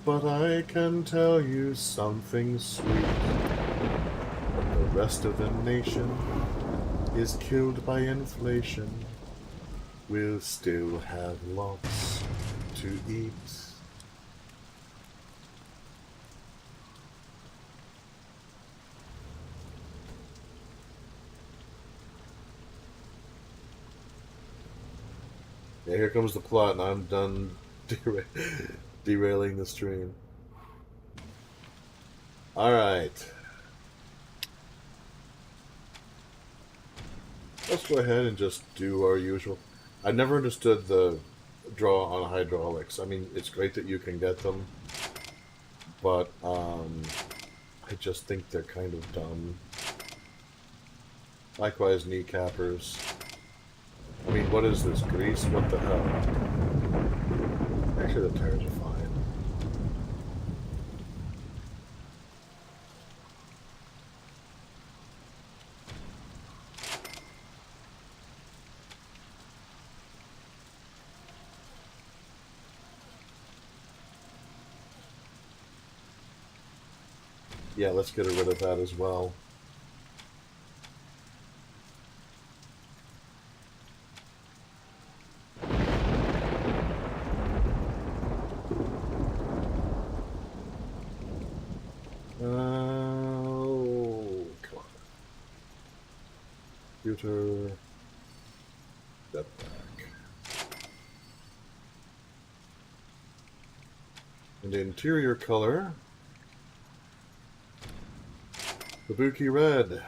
but I can tell you something sweet. When the rest of the nation is killed by inflation, we'll still have lots to eat. Yeah, here comes the plot, and I'm done derailing the stream. Alright. Let's go ahead and just do our usual. I never understood the draw on hydraulics. I mean, it's great that you can get them, but I just think they're kind of dumb. Likewise, kneecappers. I mean, what is this, grease? What the hell? Actually, the tires are fine. Yeah, let's get rid of that as well. Oh, come on. Computer. Step back. And the interior color, Kabuki red.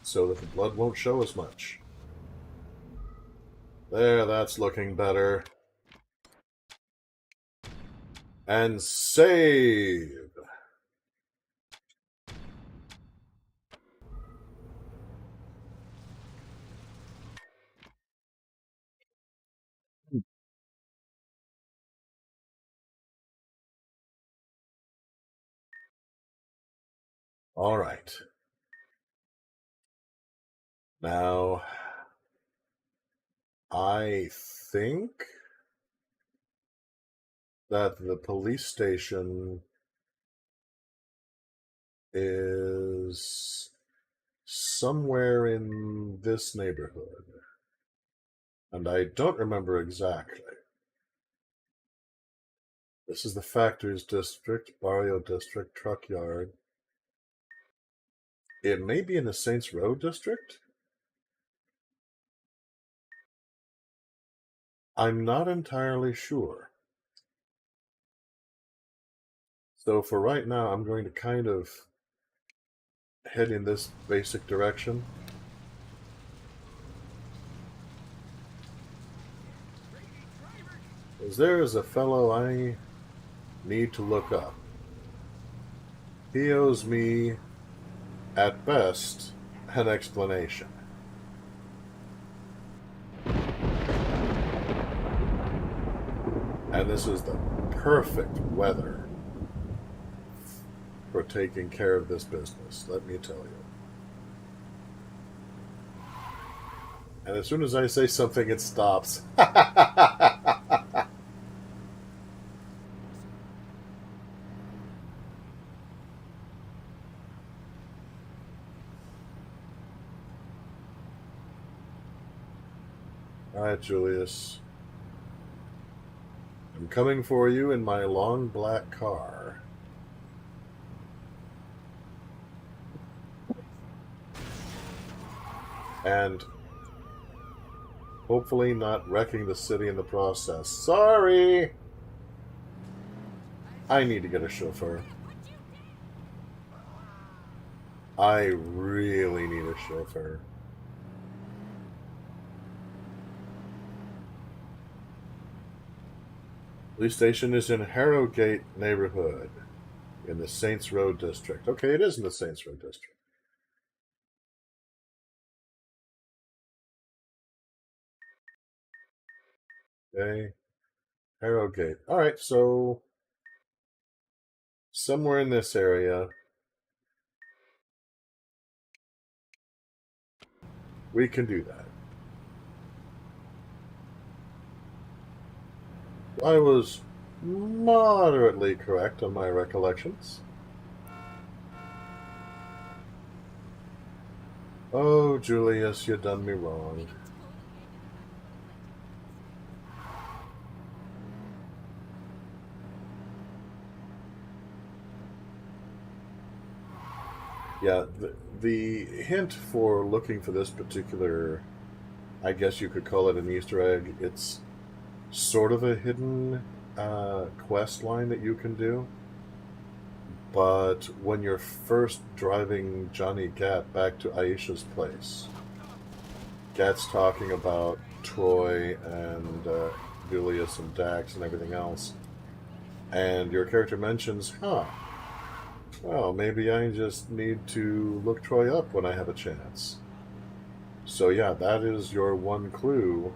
So that the blood won't show as much. There, that's looking better. And save! Alright. Now, I think that the police station is somewhere in this neighborhood. And I don't remember exactly. This is the Factories District, Barrio District, Truck Yard. It may be in the Saints Row District? I'm not entirely sure. So for right now, I'm going to kind of head in this basic direction. As there is a fellow I need to look up. He owes me, at best, an explanation. And this is the perfect weather for taking care of this business, let me tell you. And as soon as I say something, it stops. Alright, Julius. I'm coming for you in my long black car. And hopefully not wrecking the city in the process. Sorry! I need to get a chauffeur. I really need a chauffeur. Police station is in Harrogate neighborhood in the Saints Row district. Okay, it is in the Saints Row district. Okay. Harrogate. Alright, so somewhere in this area we can do that. I was moderately correct on my recollections. Oh, Julius, you done me wrong. Yeah, the hint for looking for this particular, I guess you could call it an Easter egg, it's sort of a hidden quest line that you can do. But when you're first driving Johnny Gat back to Aisha's place, Gat's talking about Troy and Julius and Dax and everything else, and your character mentions, well, maybe I just need to look Troy up when I have a chance. So yeah, that is your one clue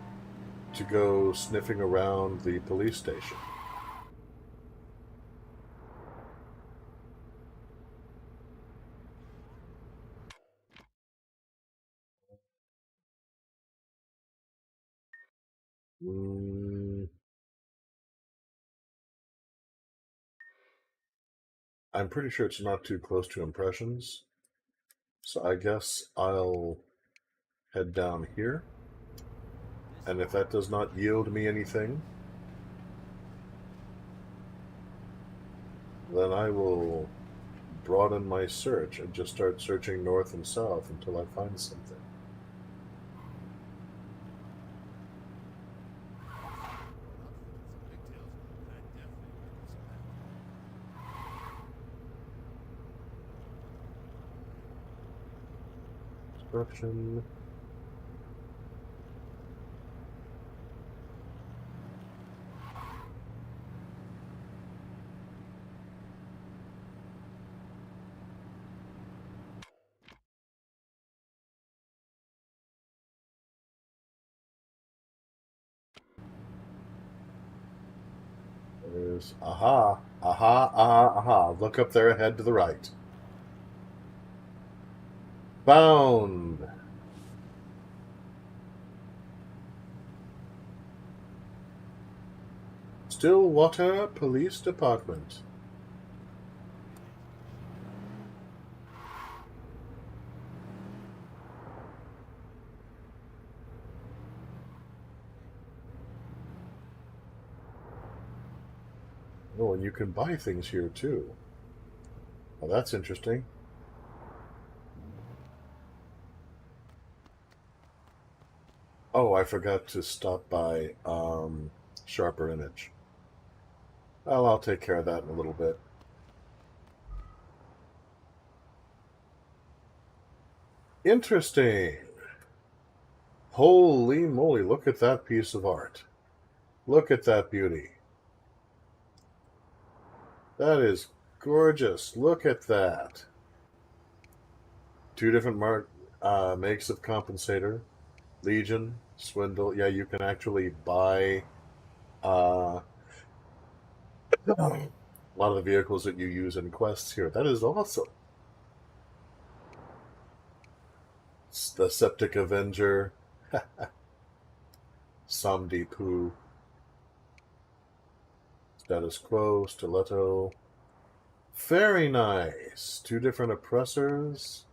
to go sniffing around the police station. I'm pretty sure it's not too close to impressions. So I guess I'll head down here. And if that does not yield me anything, then I will broaden my search and just start searching north and south until I find something. Construction. There's aha, aha, aha, aha. Look up there ahead to the right. Found. Stillwater Police Department. Oh, and you can buy things here too. Well, that's interesting. Oh, I forgot to stop by Sharper Image. Well, I'll take care of that in a little bit. Interesting. Holy moly, look at that piece of art. Look at that beauty. That is gorgeous. Look at that. Two different makes of compensator. Legion, Swindle. Yeah, you can actually buy a lot of the vehicles that you use in quests here. That is awesome. It's the Septic Avenger. Samdi Poo. Status Quo, Stiletto. Very nice. Two different oppressors.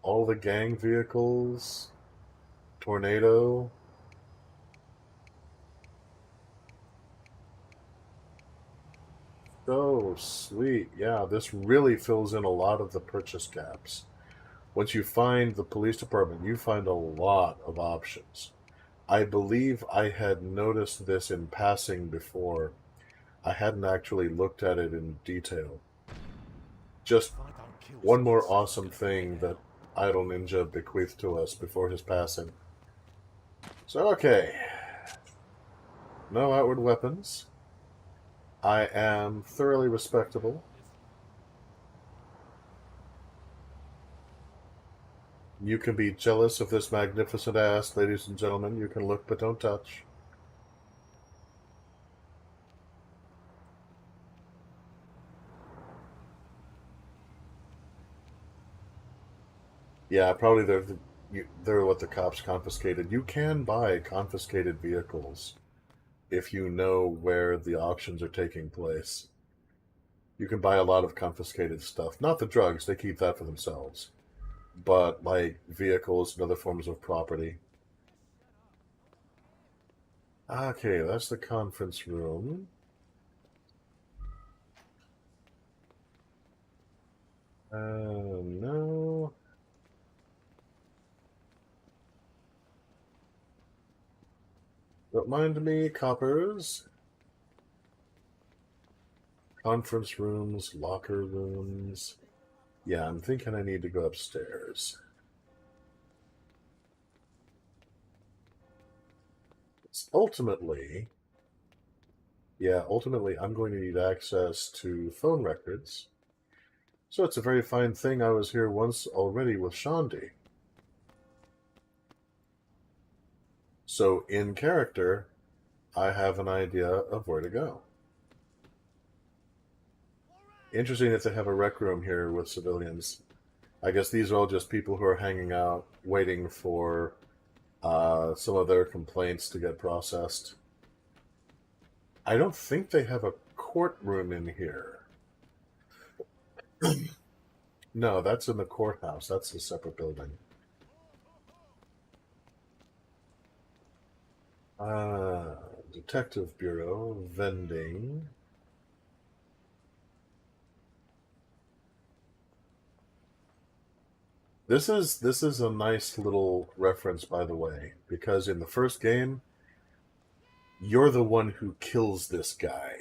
All the gang vehicles. Tornado. So sweet. Yeah, this really fills in a lot of the purchase gaps. Once you find the police department, you find a lot of options. I believe I had noticed this in passing before. I hadn't actually looked at it in detail. Just one more awesome thing that Idle Ninja bequeathed to us before his passing. So, okay. No outward weapons. I am thoroughly respectable. You can be jealous of this magnificent ass, ladies and gentlemen. You can look but don't touch. Yeah, probably they're what the cops confiscated. You can buy confiscated vehicles if you know where the auctions are taking place. You can buy a lot of confiscated stuff. Not the drugs, they keep that for themselves. But like vehicles and other forms of property. Okay, that's the conference room. No. Don't mind me, coppers. Conference rooms, locker rooms. Yeah, I'm thinking I need to go upstairs. Ultimately, I'm going to need access to phone records. So it's a very fine thing I was here once already with Shandi. So in character, I have an idea of where to go. Interesting that they have a rec room here with civilians. I guess these are all just people who are hanging out, waiting for some of their complaints to get processed. I don't think they have a courtroom in here. No, that's in the courthouse. That's a separate building. Detective Bureau, vending. This is a nice little reference, by the way, because in the first game, you're the one who kills this guy.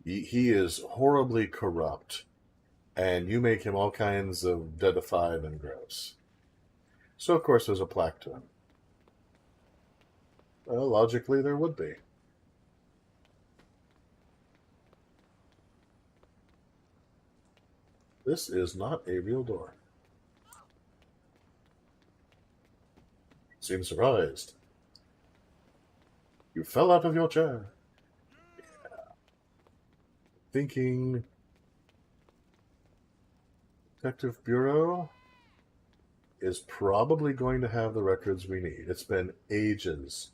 He is horribly corrupt, and you make him all kinds of deadified and gross. So, of course, there's a plaque to him. Well, logically, there would be. This is not a real door. Seem surprised. You fell out of your chair. Yeah. Thinking. Detective Bureau is probably going to have the records we need. It's been ages.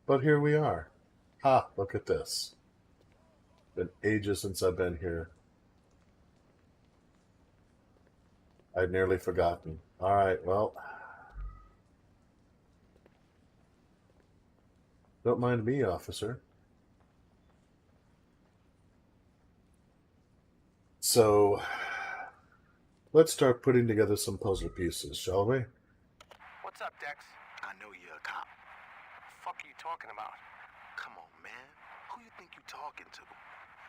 But here we are. Ha, look at this. Been ages since I've been here. I'd nearly forgotten. Alright, well. Don't mind me, officer. So, let's start putting together some puzzle pieces, shall we? What's up, Dex? I know you're a cop. Fuck are you talking about? Come on, man. Who you think you talking to?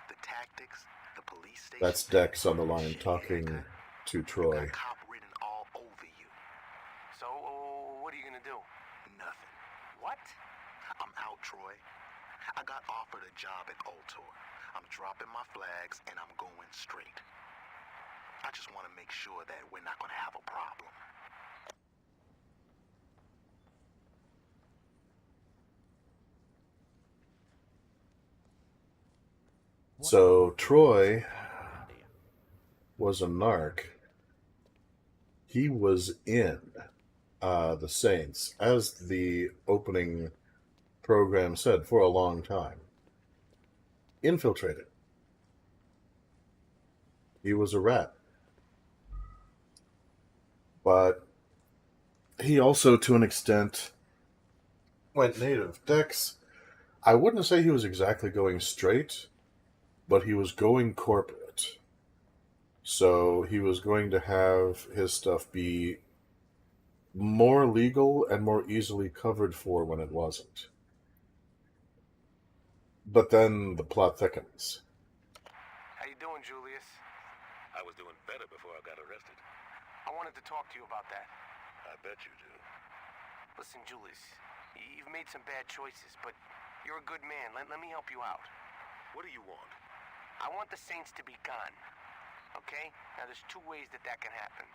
The tactics? The police station? That's Dex on the line Shit, talking to You Troy. got cop written all over you. So, what are you gonna do? Nothing. What? I'm out, Troy. I got offered a job at Ultor. I'm dropping my flags and I'm going straight. I just want to make sure that we're not going to have a problem. So, Troy was a narc. He was in the Saints, as the opening program said, for a long time. Infiltrated. He was a rat. But he also, to an extent, went native. Dex, I wouldn't say he was exactly going straight, but he was going corporate. So he was going to have his stuff be more legal and more easily covered for when it wasn't. But then the plot thickens. How you doing, Julius? I was doing better before I got arrested. I wanted to talk to you about that. I bet you do. Listen, Julius, you've made some bad choices, but you're a good man. Let me help you out. What do you want? I want the Saints to be gone. Okay? Now, there's two ways that can happen.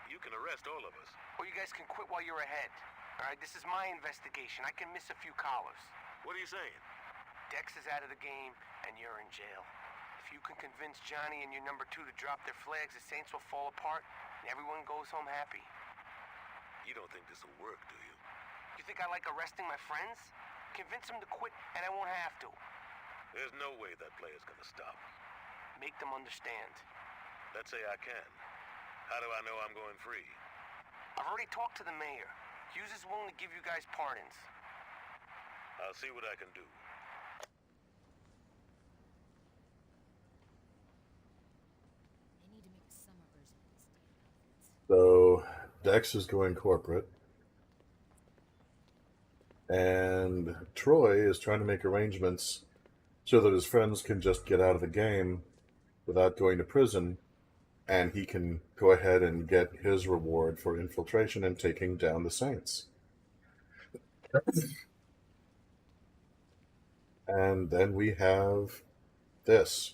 You can arrest all of us. Or you guys can quit while you're ahead. All right? This is my investigation. I can miss a few collars. What are you saying? Dex is out of the game, and you're in jail. If you can convince Johnny and your number two to drop their flags, the Saints will fall apart, and everyone goes home happy. You don't think this will work, do you? You think I like arresting my friends? Convince them to quit, and I won't have to. There's no way that player's gonna stop. Make them understand. Let's say I can. How do I know I'm going free? I've already talked to the mayor. Hughes is willing to give you guys pardons. I'll see what I can do. They need to make a summer version of these damn outfits. So Dex is going corporate. And Troy is trying to make arrangements so that his friends can just get out of the game without going to prison, and he can go ahead and get his reward for infiltration and taking down the Saints. And then we have this.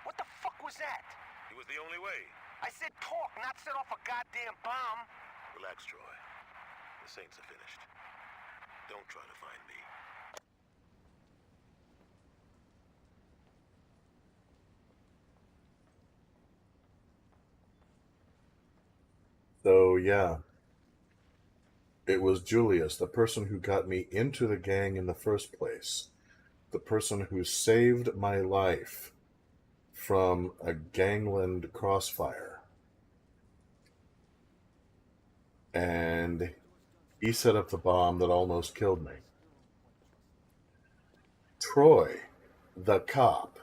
What the fuck was that? It was the only way. I said talk, not set off a goddamn bomb. Relax, Troy. The Saints are finished. Don't try to find me. So, yeah. It was Julius, the person who got me into the gang in the first place. The person who saved my life from a gangland crossfire. And he set up the bomb that almost killed me. Troy, the cop,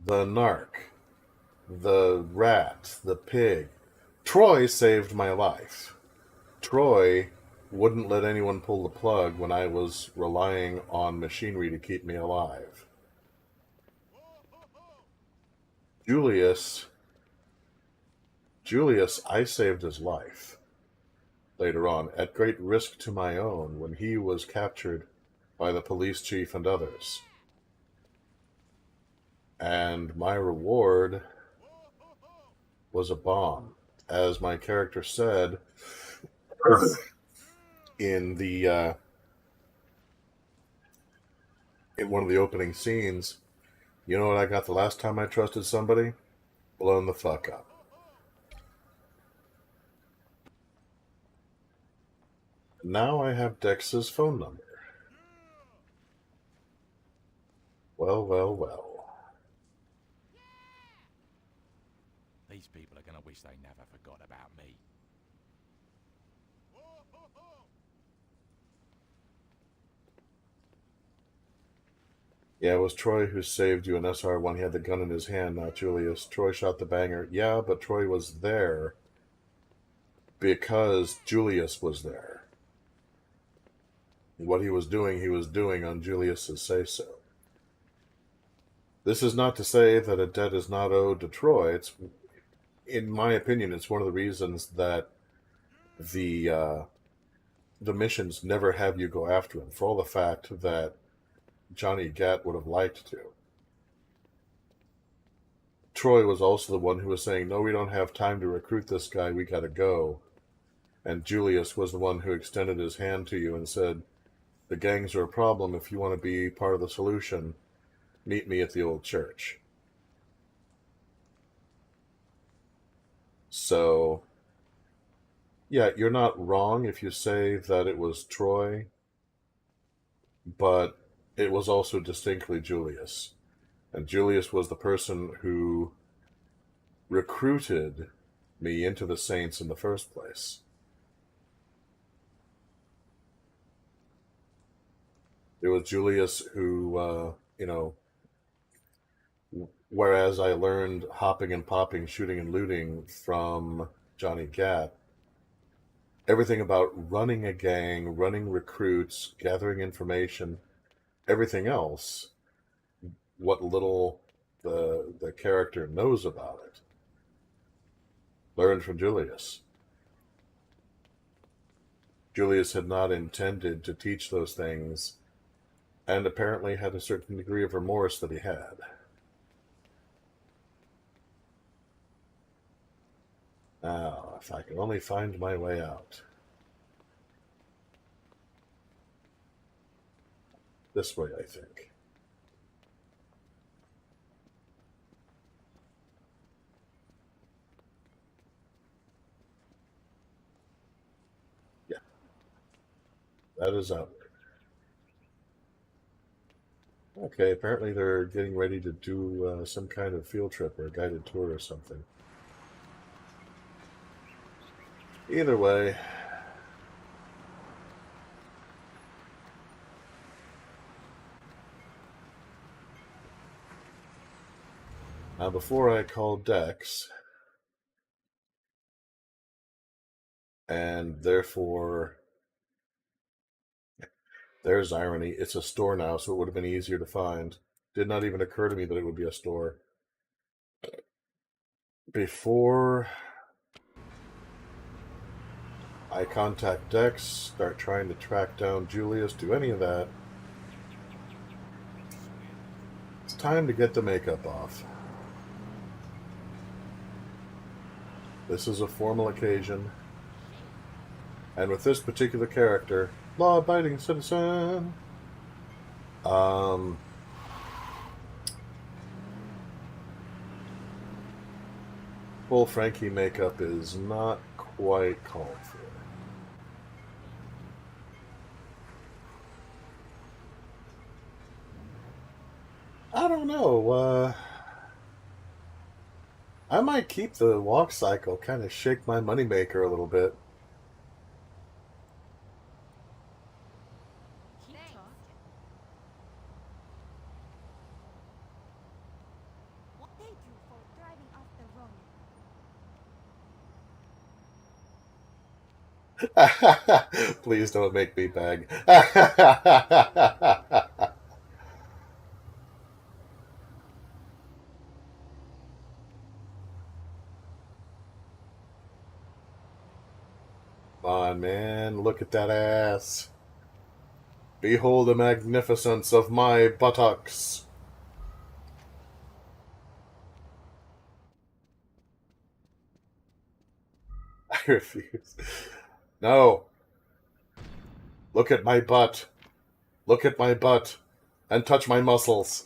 the narc, the rat, the pig. Troy saved my life. Troy wouldn't let anyone pull the plug when I was relying on machinery to keep me alive. Julius, I saved his life later on, at great risk to my own, when he was captured by the police chief and others. And my reward was a bomb. As my character said in the in one of the opening scenes, you know what I got the last time I trusted somebody? Blown the fuck up. Now I have Dex's phone number. Well, well, well. These people are going to wish they never forgot about me. Yeah, it was Troy who saved you in SR1. He had the gun in his hand, not Julius. Troy shot the banger. Yeah, but Troy was there because Julius was there. What he was doing on Julius's say-so. This is not to say that a debt is not owed to Troy. It's, in my opinion, it's one of the reasons that the missions never have you go after him, for all the fact that Johnny Gat would have liked to. Troy was also the one who was saying, no, we don't have time to recruit this guy, we gotta go. And Julius was the one who extended his hand to you and said, the gangs are a problem. If you want to be part of the solution, meet me at the old church. So, yeah, you're not wrong if you say that it was Troy, but it was also distinctly Julius. And Julius was the person who recruited me into the Saints in the first place. It was Julius who, whereas I learned hopping and popping, shooting and looting from Johnny Gat, everything about running a gang, running recruits, gathering information, everything else, what little the character knows about it, learned from Julius. Julius had not intended to teach those things, and apparently had a certain degree of remorse that he had. Now, if I can only find my way out. This way, I think. Yeah. That is outward. Okay, apparently they're getting ready to do some kind of field trip or a guided tour or something. Either way, now before I call Dex, and therefore, there's irony, it's a store now, so it would have been easier to find. Did not even occur to me that it would be a store. Before I contact Dex, start trying to track down Julius, do any of that, it's time to get the makeup off. This is a formal occasion, and with this particular character, law-abiding citizen, full Frankie makeup is not quite called for. I don't know. I might keep the walk cycle, kind of shake my moneymaker a little bit. Keep talking. Thank you for driving off the road. Please don't make me beg. Come on, man. Look at that ass. Behold the magnificence of my buttocks. I refuse. No. Look at my butt. Look at my butt. And touch my muscles.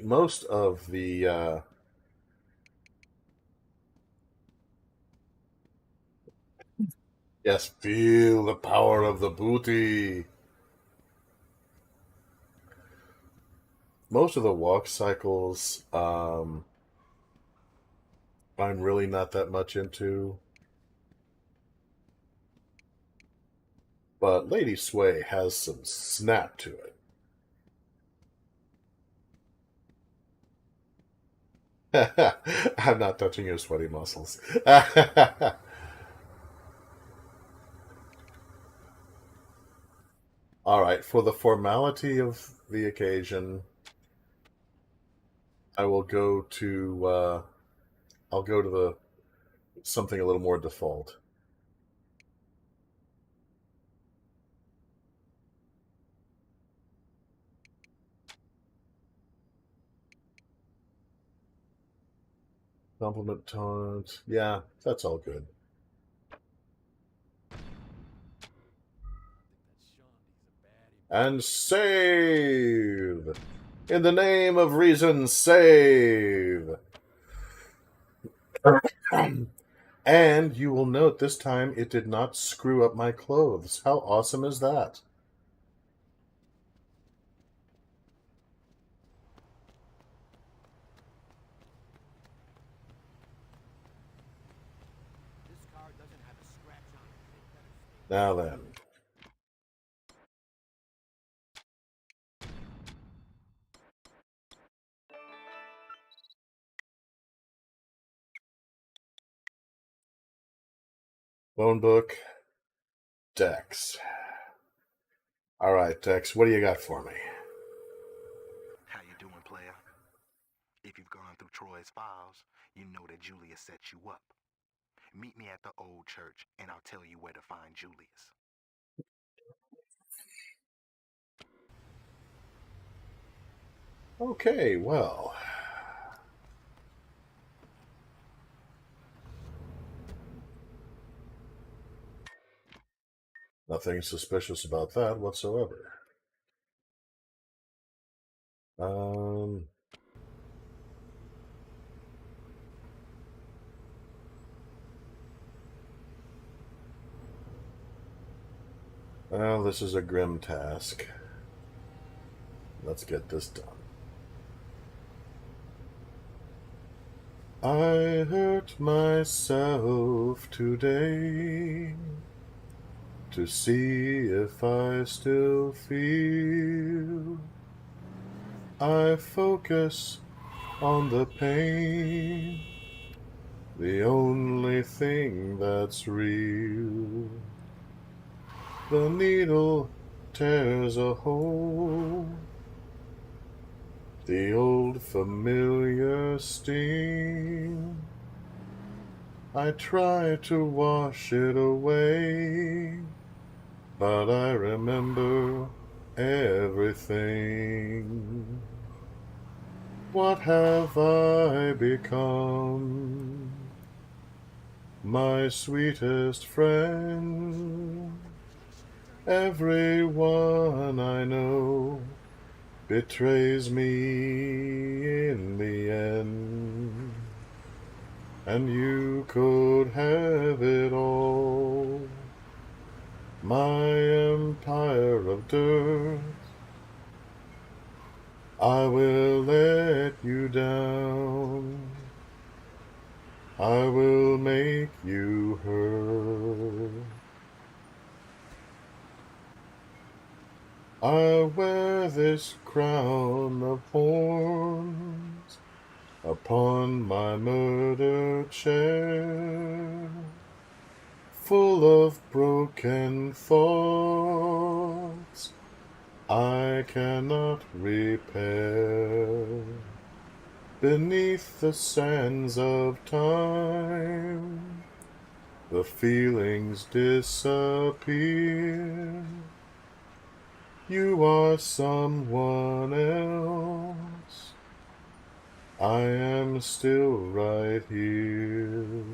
Most of the yes, feel the power of the booty. Most of the walk cycles, I'm really not that much into. But Lady Sway has some snap to it. I'm not touching your sweaty muscles. All right, for the formality of the occasion, I will go to I'll go to the something a little more default. Compliment taunt. Yeah, that's all good. And save! In the name of reason, save! And you will note this time it did not screw up my clothes. How awesome is that? This car doesn't have a scratch on it. It better stay. Now then. Phone book. Dex. All right, Dex, what do you got for me? How you doing, player? If you've gone through Troy's files, you know that Julius set you up. Meet me at the old church, and I'll tell you where to find Julius. Okay, well. Nothing suspicious about that whatsoever. Well, this is a grim task. Let's get this done. I hurt myself today to see if I still feel. I focus on the pain, the only thing that's real. The needle tears a hole, the old familiar sting. I try to wash it away, but I remember everything. What have I become? My sweetest friend, everyone I know betrays me in the end, and you could have it all. My empire of dirt, I will let you down. I will make you hurt. I wear this crown of thorns upon my murdered chair, full of broken thoughts I cannot repair. Beneath the sands of time, the feelings disappear. You are someone else. I am still right here.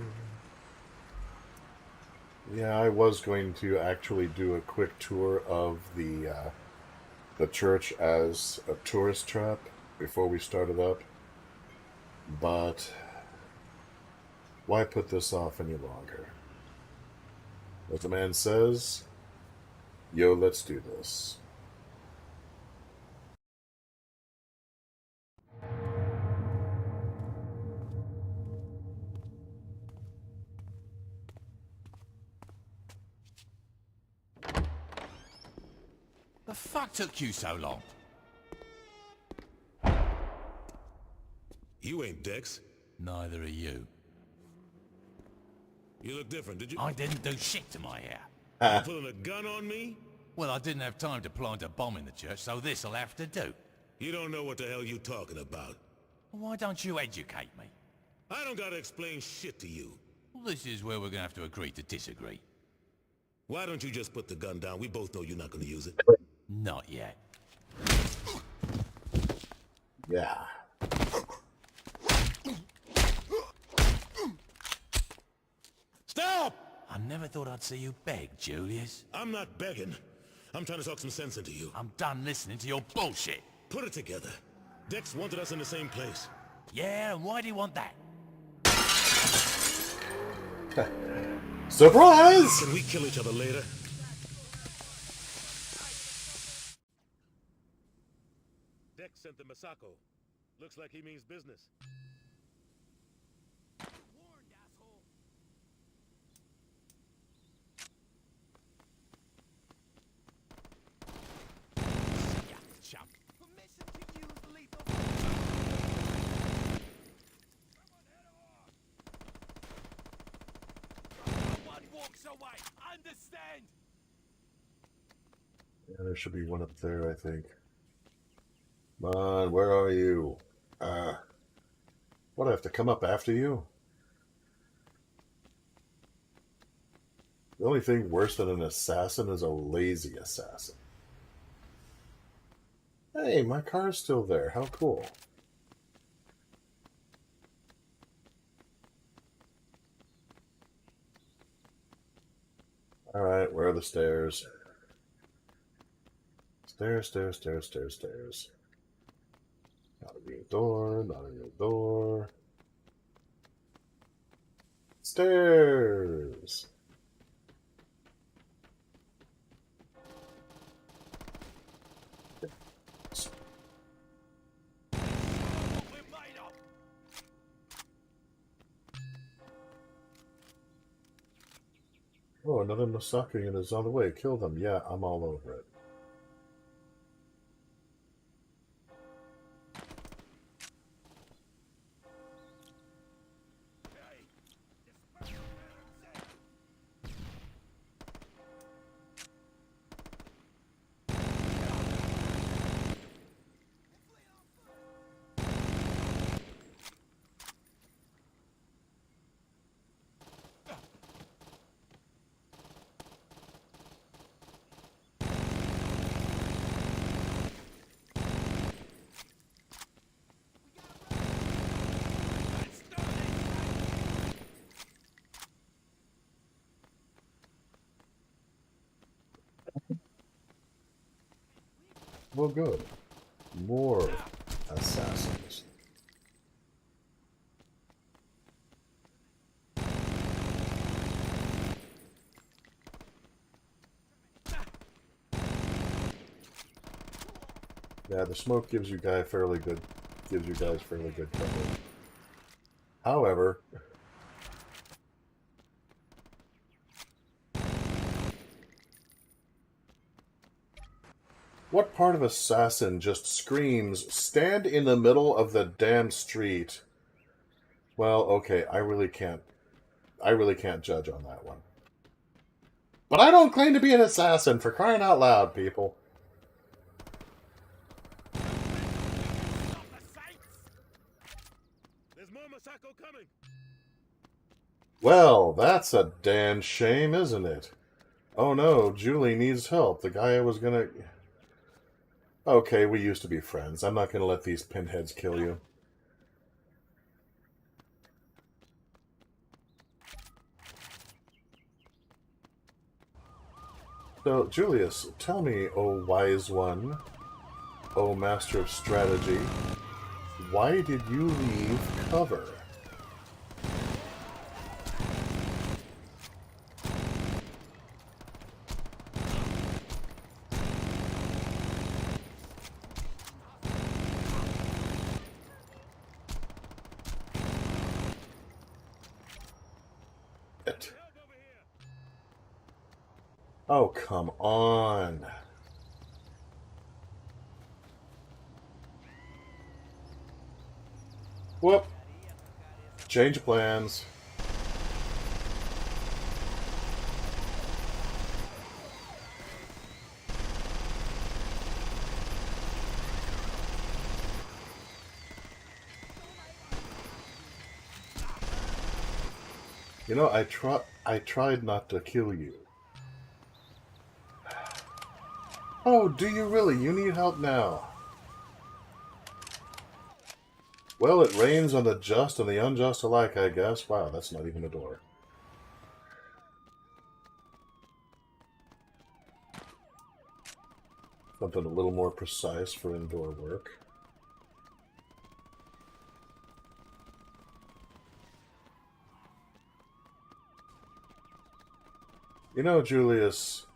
Yeah, I was going to actually do a quick tour of the church as a tourist trap before we started up, but why put this off any longer? As the man says, yo, let's do this. The fuck took you so long? You ain't Dex. Neither are you. You look different, did you? I didn't do shit to my hair. You pulling a gun on me? Well, I didn't have time to plant a bomb in the church, so this'll have to do. You don't know what the hell you talking about. Why don't you educate me? I don't gotta explain shit to you. Well, this is where we're gonna have to agree to disagree. Why don't you just put the gun down? We both know you're not gonna use it. Not yet. Yeah. Stop! I never thought I'd see you beg, Julius. I'm not begging. I'm trying to talk some sense into you. I'm done listening to your bullshit. Put it together. Dex wanted us in the same place. Yeah, and why do you want that? Surprise! Can we kill each other later? Dex sent the Masako. Looks like he means business. Warned, asshole. Yeah, chump. Permission to use lethal. No one walks away. Understand? Yeah, there should be one up there, I think. Come on, where are you? What, I have to come up after you? The only thing worse than an assassin is a lazy assassin. Hey, my car's still there. How cool. Alright, where are the stairs? Stairs, stairs, stairs, stairs, stairs. Not a real door, not a real door. Stairs! Oh, another Masaka unit is on the way. Kill them. Yeah, I'm all over it. Well, good. More assassins. Yeah, the smoke gives you guys fairly good cover. However, what part of assassin just screams, "Stand in the middle of the damn street"? Well, okay, I really can't judge on that one. But I don't claim to be an assassin, for crying out loud, people. There's more Masako coming. Well, that's a damn shame, isn't it? Oh no, Julie needs help. The guy I was gonna... Okay, we used to be friends. I'm not gonna let these pinheads kill you. So, Julius, tell me, O wise one, O master of strategy, why did you leave cover? Oh, come on. Whoop. Change of plans. You know, I tried not to kill you. Oh, do you really? You need help now. Well, it rains on the just and the unjust alike, I guess. Wow, that's not even a door. Something a little more precise for indoor work. You know, Julius,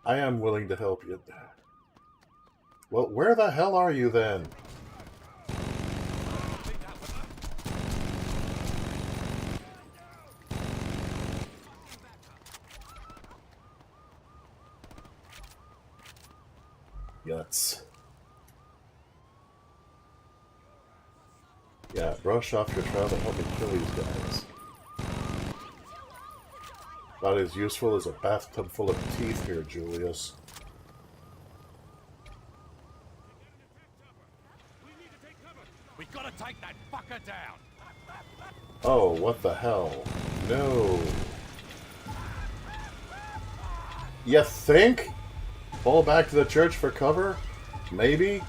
I am willing to help you. Well, where the hell are you then? Yuts. Yeah, brush off your trowel to help me kill these guys. About as useful as a bathtub full of teeth here, Julius. We gotta take that fucker down. Oh, what the hell? No. You think? Fall back to the church for cover? Maybe?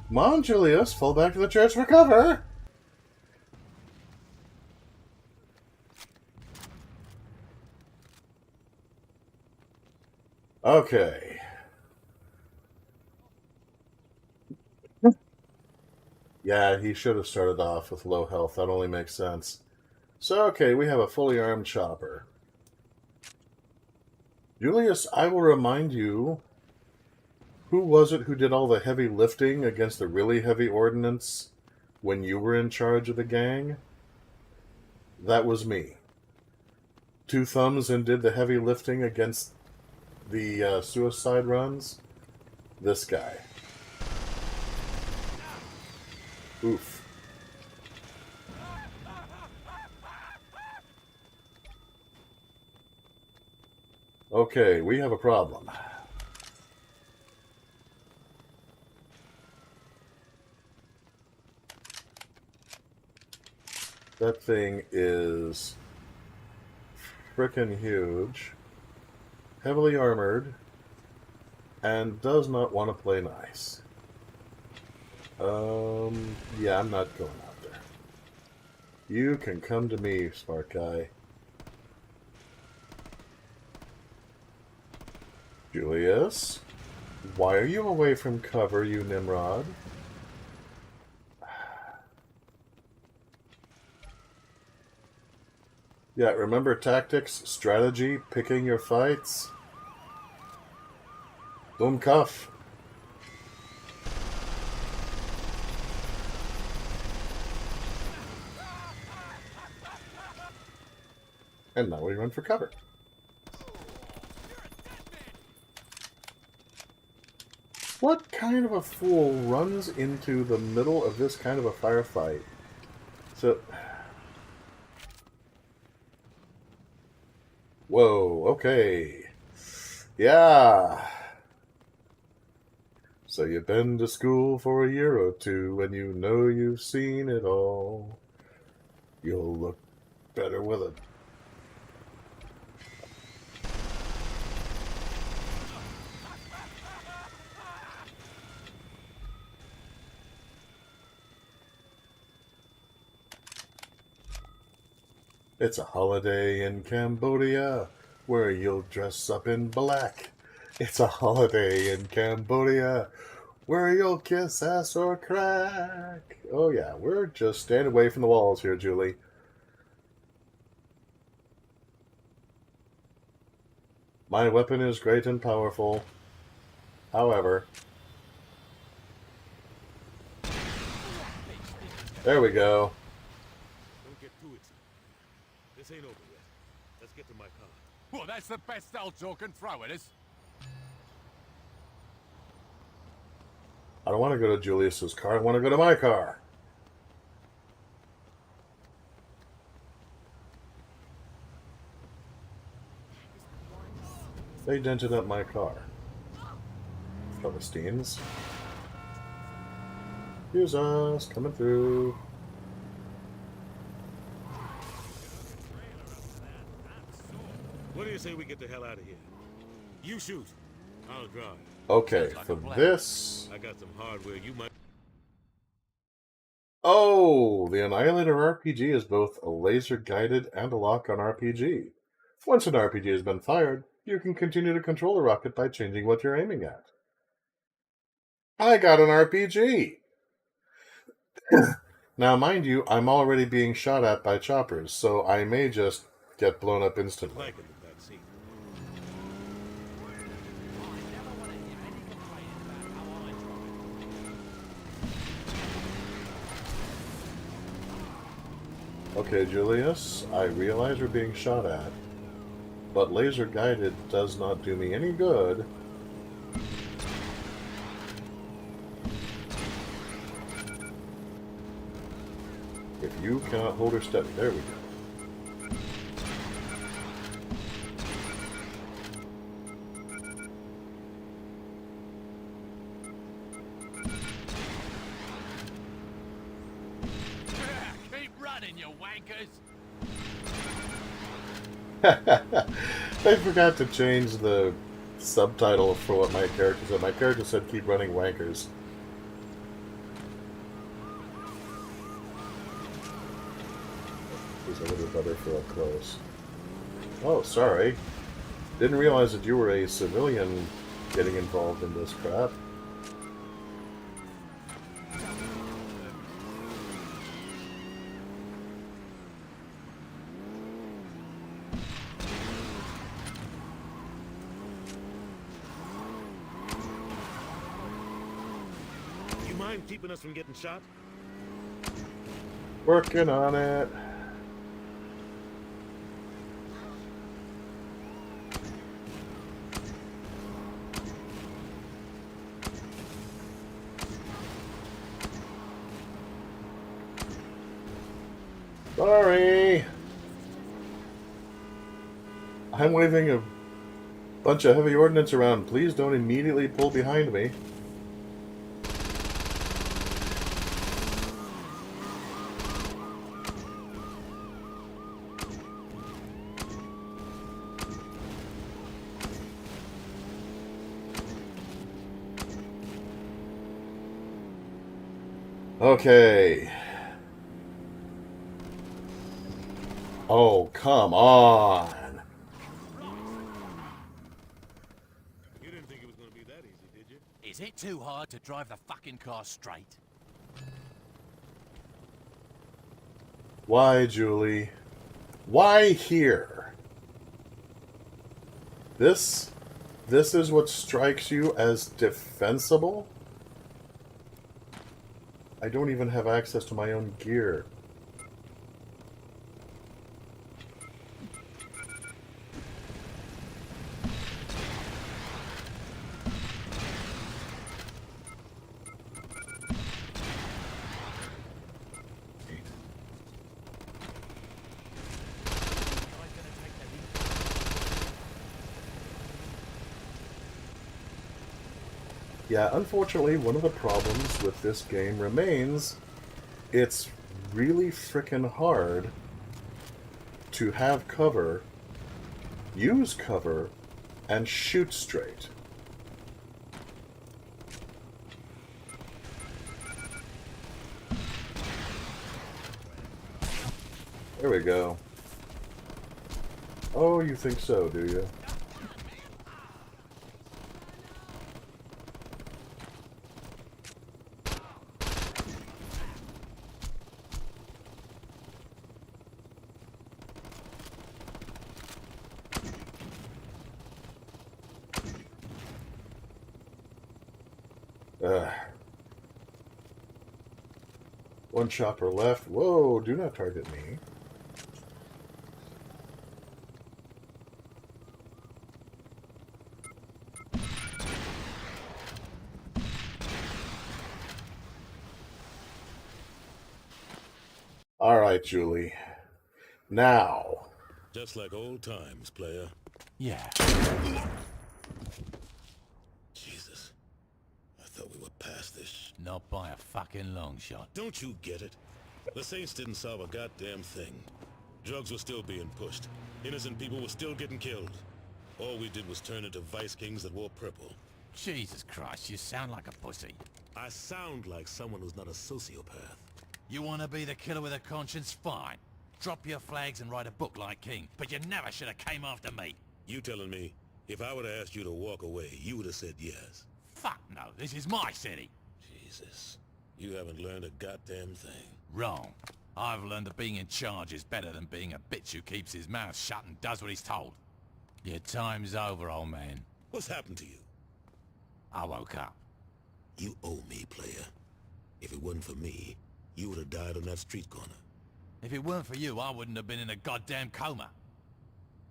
Come on, Julius, fall back to the church for cover! Okay. Yeah, he should have started off with low health. That only makes sense. So, okay, we have a fully armed chopper. Julius, I will remind you, who was it who did all the heavy lifting against the really heavy ordnance when you were in charge of the gang? That was me. Two thumbs and did the heavy lifting against the suicide runs? This guy. Oof. Okay, we have a problem. That thing is frickin' huge, heavily armored, and does not want to play nice. Yeah, I'm not going out there. You can come to me, smart guy. Julius? Why are you away from cover, you Nimrod? Yeah, remember tactics, strategy, picking your fights? Boom cuff. And now we run for cover. What kind of a fool runs into the middle of this kind of a firefight? So... Whoa, okay. Yeah. So you've been to school for a year or two, and you know you've seen it all. You'll look better with it. It's a holiday in Cambodia where you'll dress up in black. It's a holiday in Cambodia where you'll kiss ass or crack. Oh yeah, we're just staying away from the walls here, Julie. My weapon is great and powerful. However... There we go. Don't get too excited. This ain't over yet. Let's get to my car. Well, that's the best they'll talk and throw at us. I don't want to go to Julius's car. I want to go to my car. They dented up my car. Philistines. Here's us, coming through. What do you say we get the hell out of here? You shoot. I'll drive. Okay, for this... I got some hardware you might... Oh, the Annihilator RPG is both a laser-guided and a lock-on RPG. Once an RPG has been fired, you can continue to control the rocket by changing what you're aiming at. I got an RPG! Now, mind you, I'm already being shot at by choppers, so I may just get blown up instantly. Okay, Julius, I realize we're being shot at, but laser-guided does not do me any good. If you cannot hold her steady, there we go. Keep running, you wankers! I forgot to change the subtitle for what my character said. My character said, "Keep running, wankers." He's a little better for up close. Oh, sorry. Didn't realize that you were a civilian getting involved in this crap. You mind keeping us from getting shot? Working on it. Sorry. I'm waving a bunch of heavy ordnance around. Please don't immediately pull behind me. Okay. Oh, come on. You too hard to drive the fucking car straight? Why, Julie? Why here? This is what strikes you as defensible? I don't even have access to my own gear. Yeah, unfortunately, one of the problems with this game remains it's really frickin' hard to have cover, use cover, and shoot straight. There we go. Oh, you think so, do you? One chopper left. Whoa, do not target me. All right, Julie. Now. Just like old times, player. Yeah. Jesus. I thought we were past this. Not by a fucking long shot. Don't you get it? The Saints didn't solve a goddamn thing. Drugs were still being pushed. Innocent people were still getting killed. All we did was turn into vice kings that wore purple. Jesus Christ, you sound like a pussy. I sound like someone who's not a sociopath. You want to be the killer with a conscience? Fine. Drop your flags and write a book like King, but you never should have came after me. You telling me, if I would have asked you to walk away, you would have said yes? Fuck no, this is my city. Jesus, you haven't learned a goddamn thing. Wrong. I've learned that being in charge is better than being a bitch who keeps his mouth shut and does what he's told. Your time's over, old man. What's happened to you? I woke up. You owe me, player. If it wasn't for me, you would have died on that street corner. If it weren't for you, I wouldn't have been in a goddamn coma.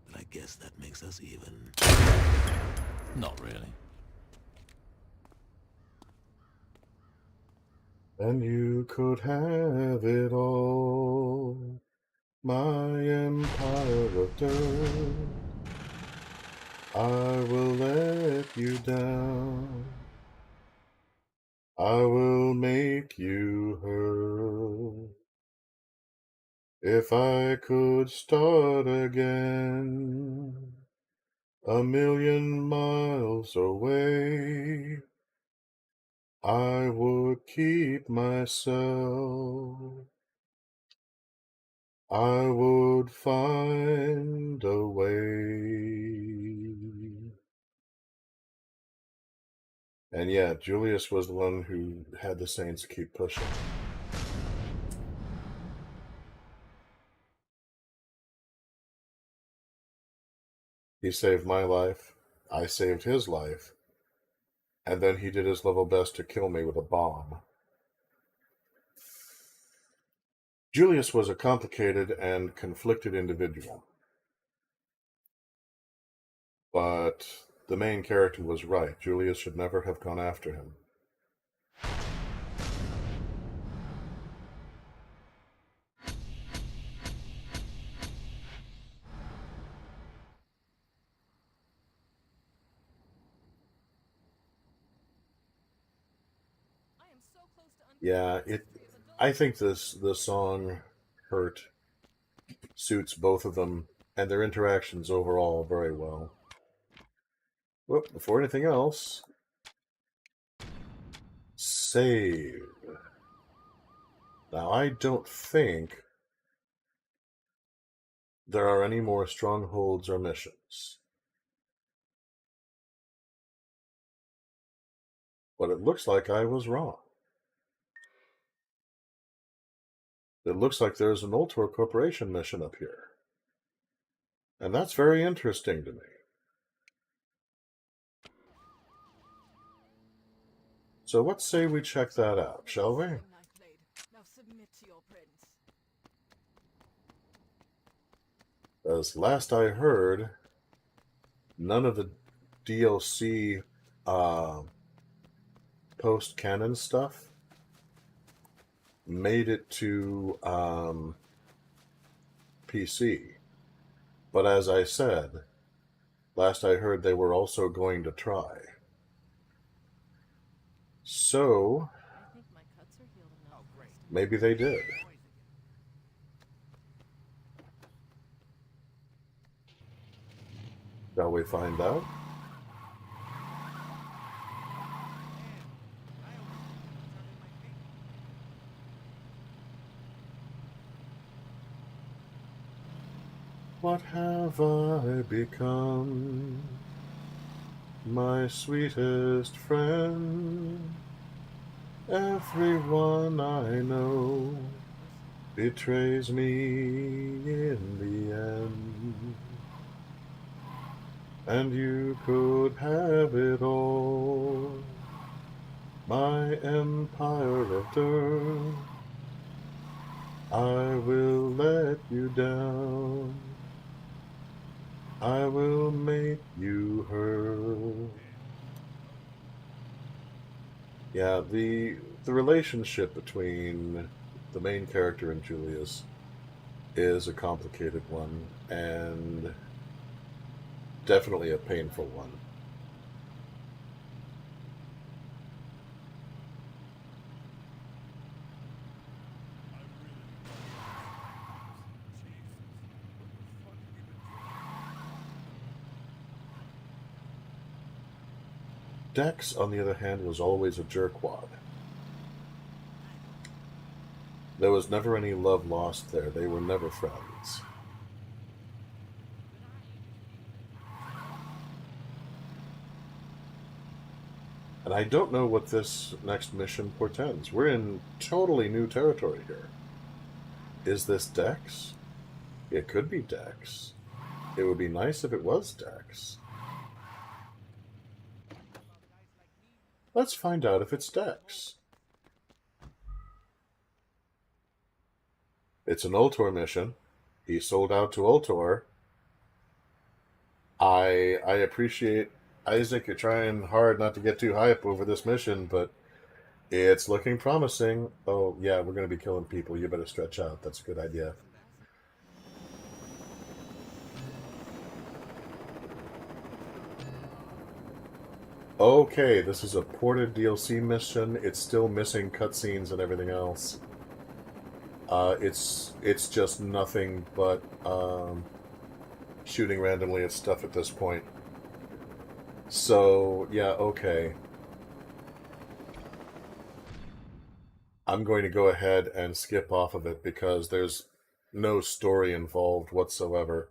But I guess that makes us even. Not really. And you could have it all, my empire of dirt. I will let you down. I will make you hurt. If I could start again, 1,000,000 miles away, I would keep myself. I would find a way. And yeah, Julius was the one who had the Saints keep pushing. He saved my life. I saved his life. And then he did his level best to kill me with a bomb. Julius was a complicated and conflicted individual. But the main character was right. Julius should never have gone after him. Yeah, I think the song Hurt suits both of them and their interactions overall very well. Whoop, before anything else, save. Now, I don't think there are any more strongholds or missions. But it looks like I was wrong. It looks like there's an Ultor Corporation mission up here. And that's very interesting to me. So let's say we check that out, shall we? Now submit to your prince. As last I heard, none of the DLC post-canon stuff made it to PC. But as I said, last I heard they were also going to try. So, I think my cuts are healed enough. Oh, great. maybe they did. Shall we find out? What have I become, my sweetest friend? Everyone I know betrays me in the end. And you could have it all, my empire of dirt. I will let you down. I will make you hurt. Yeah, the relationship between the main character and Julius is a complicated one, and definitely a painful one. Dex, on the other hand, was always a jerkwad. There was never any love lost there. They were never friends. And I don't know what this next mission portends. We're in totally new territory here. Is this Dex? It could be Dex. It would be nice if it was Dex. Let's find out if it's Dex. It's an Ultor mission. He sold out to Ultor. I appreciate, Isaac, you're trying hard not to get too hype over this mission, but it's looking promising. Oh, yeah, we're going to be killing people. You better stretch out. That's a good idea. Okay, this is a ported DLC mission. It's still missing cutscenes and everything else. It's just nothing but shooting randomly at stuff at this point. So, yeah, okay. I'm going to go ahead and skip off of it because there's no story involved whatsoever.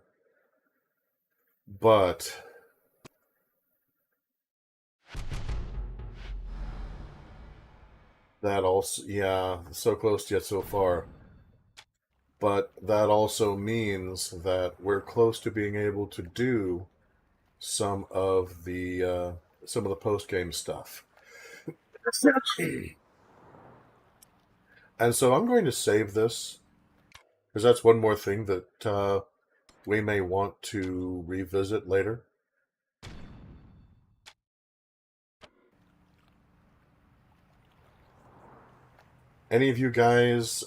But that also, yeah, so close yet so far. But that also means that we're close to being able to do some of the post-game stuff. And so I'm going to save this, because that's one more thing that we may want to revisit later. Any of you guys,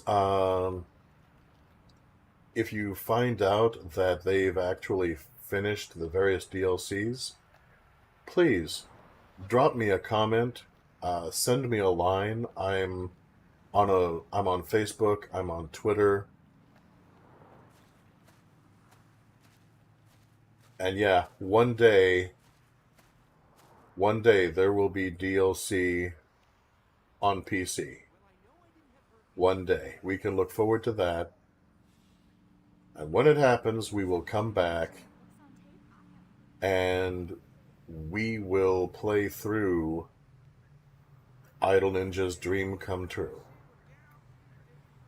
if you find out that they've actually finished the various DLCs, please drop me a comment, send me a line. I'm on Facebook, I'm on Twitter. And yeah, one day there will be DLC on PC. One day. We can look forward to that. And when it happens, we will come back and we will play through Idle Ninja's dream come true.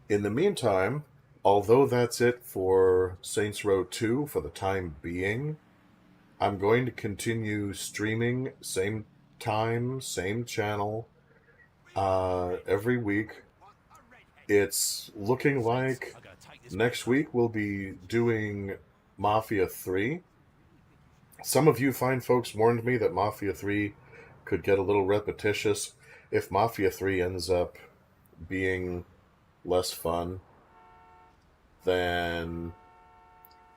In the meantime, although that's it for Saints Row 2 for the time being, I'm going to continue streaming, same time, same channel, every week. It's looking like next week we'll be doing Mafia 3. Some of you fine folks warned me that Mafia 3 could get a little repetitious. If Mafia 3 ends up being less fun, then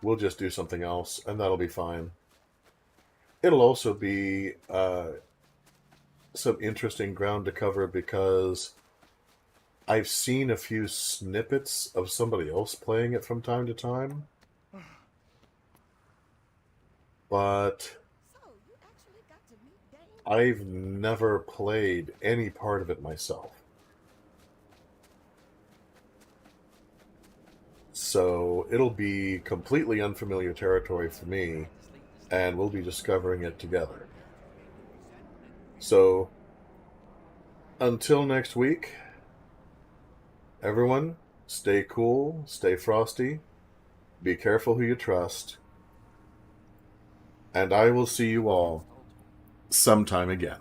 we'll just do something else, and that'll be fine. It'll also be some interesting ground to cover because I've seen a few snippets of somebody else playing it from time to time, but I've never played any part of it myself. So it'll be completely unfamiliar territory for me, and we'll be discovering it together. So, until next week, everyone, stay cool, stay frosty, be careful who you trust, and I will see you all sometime again.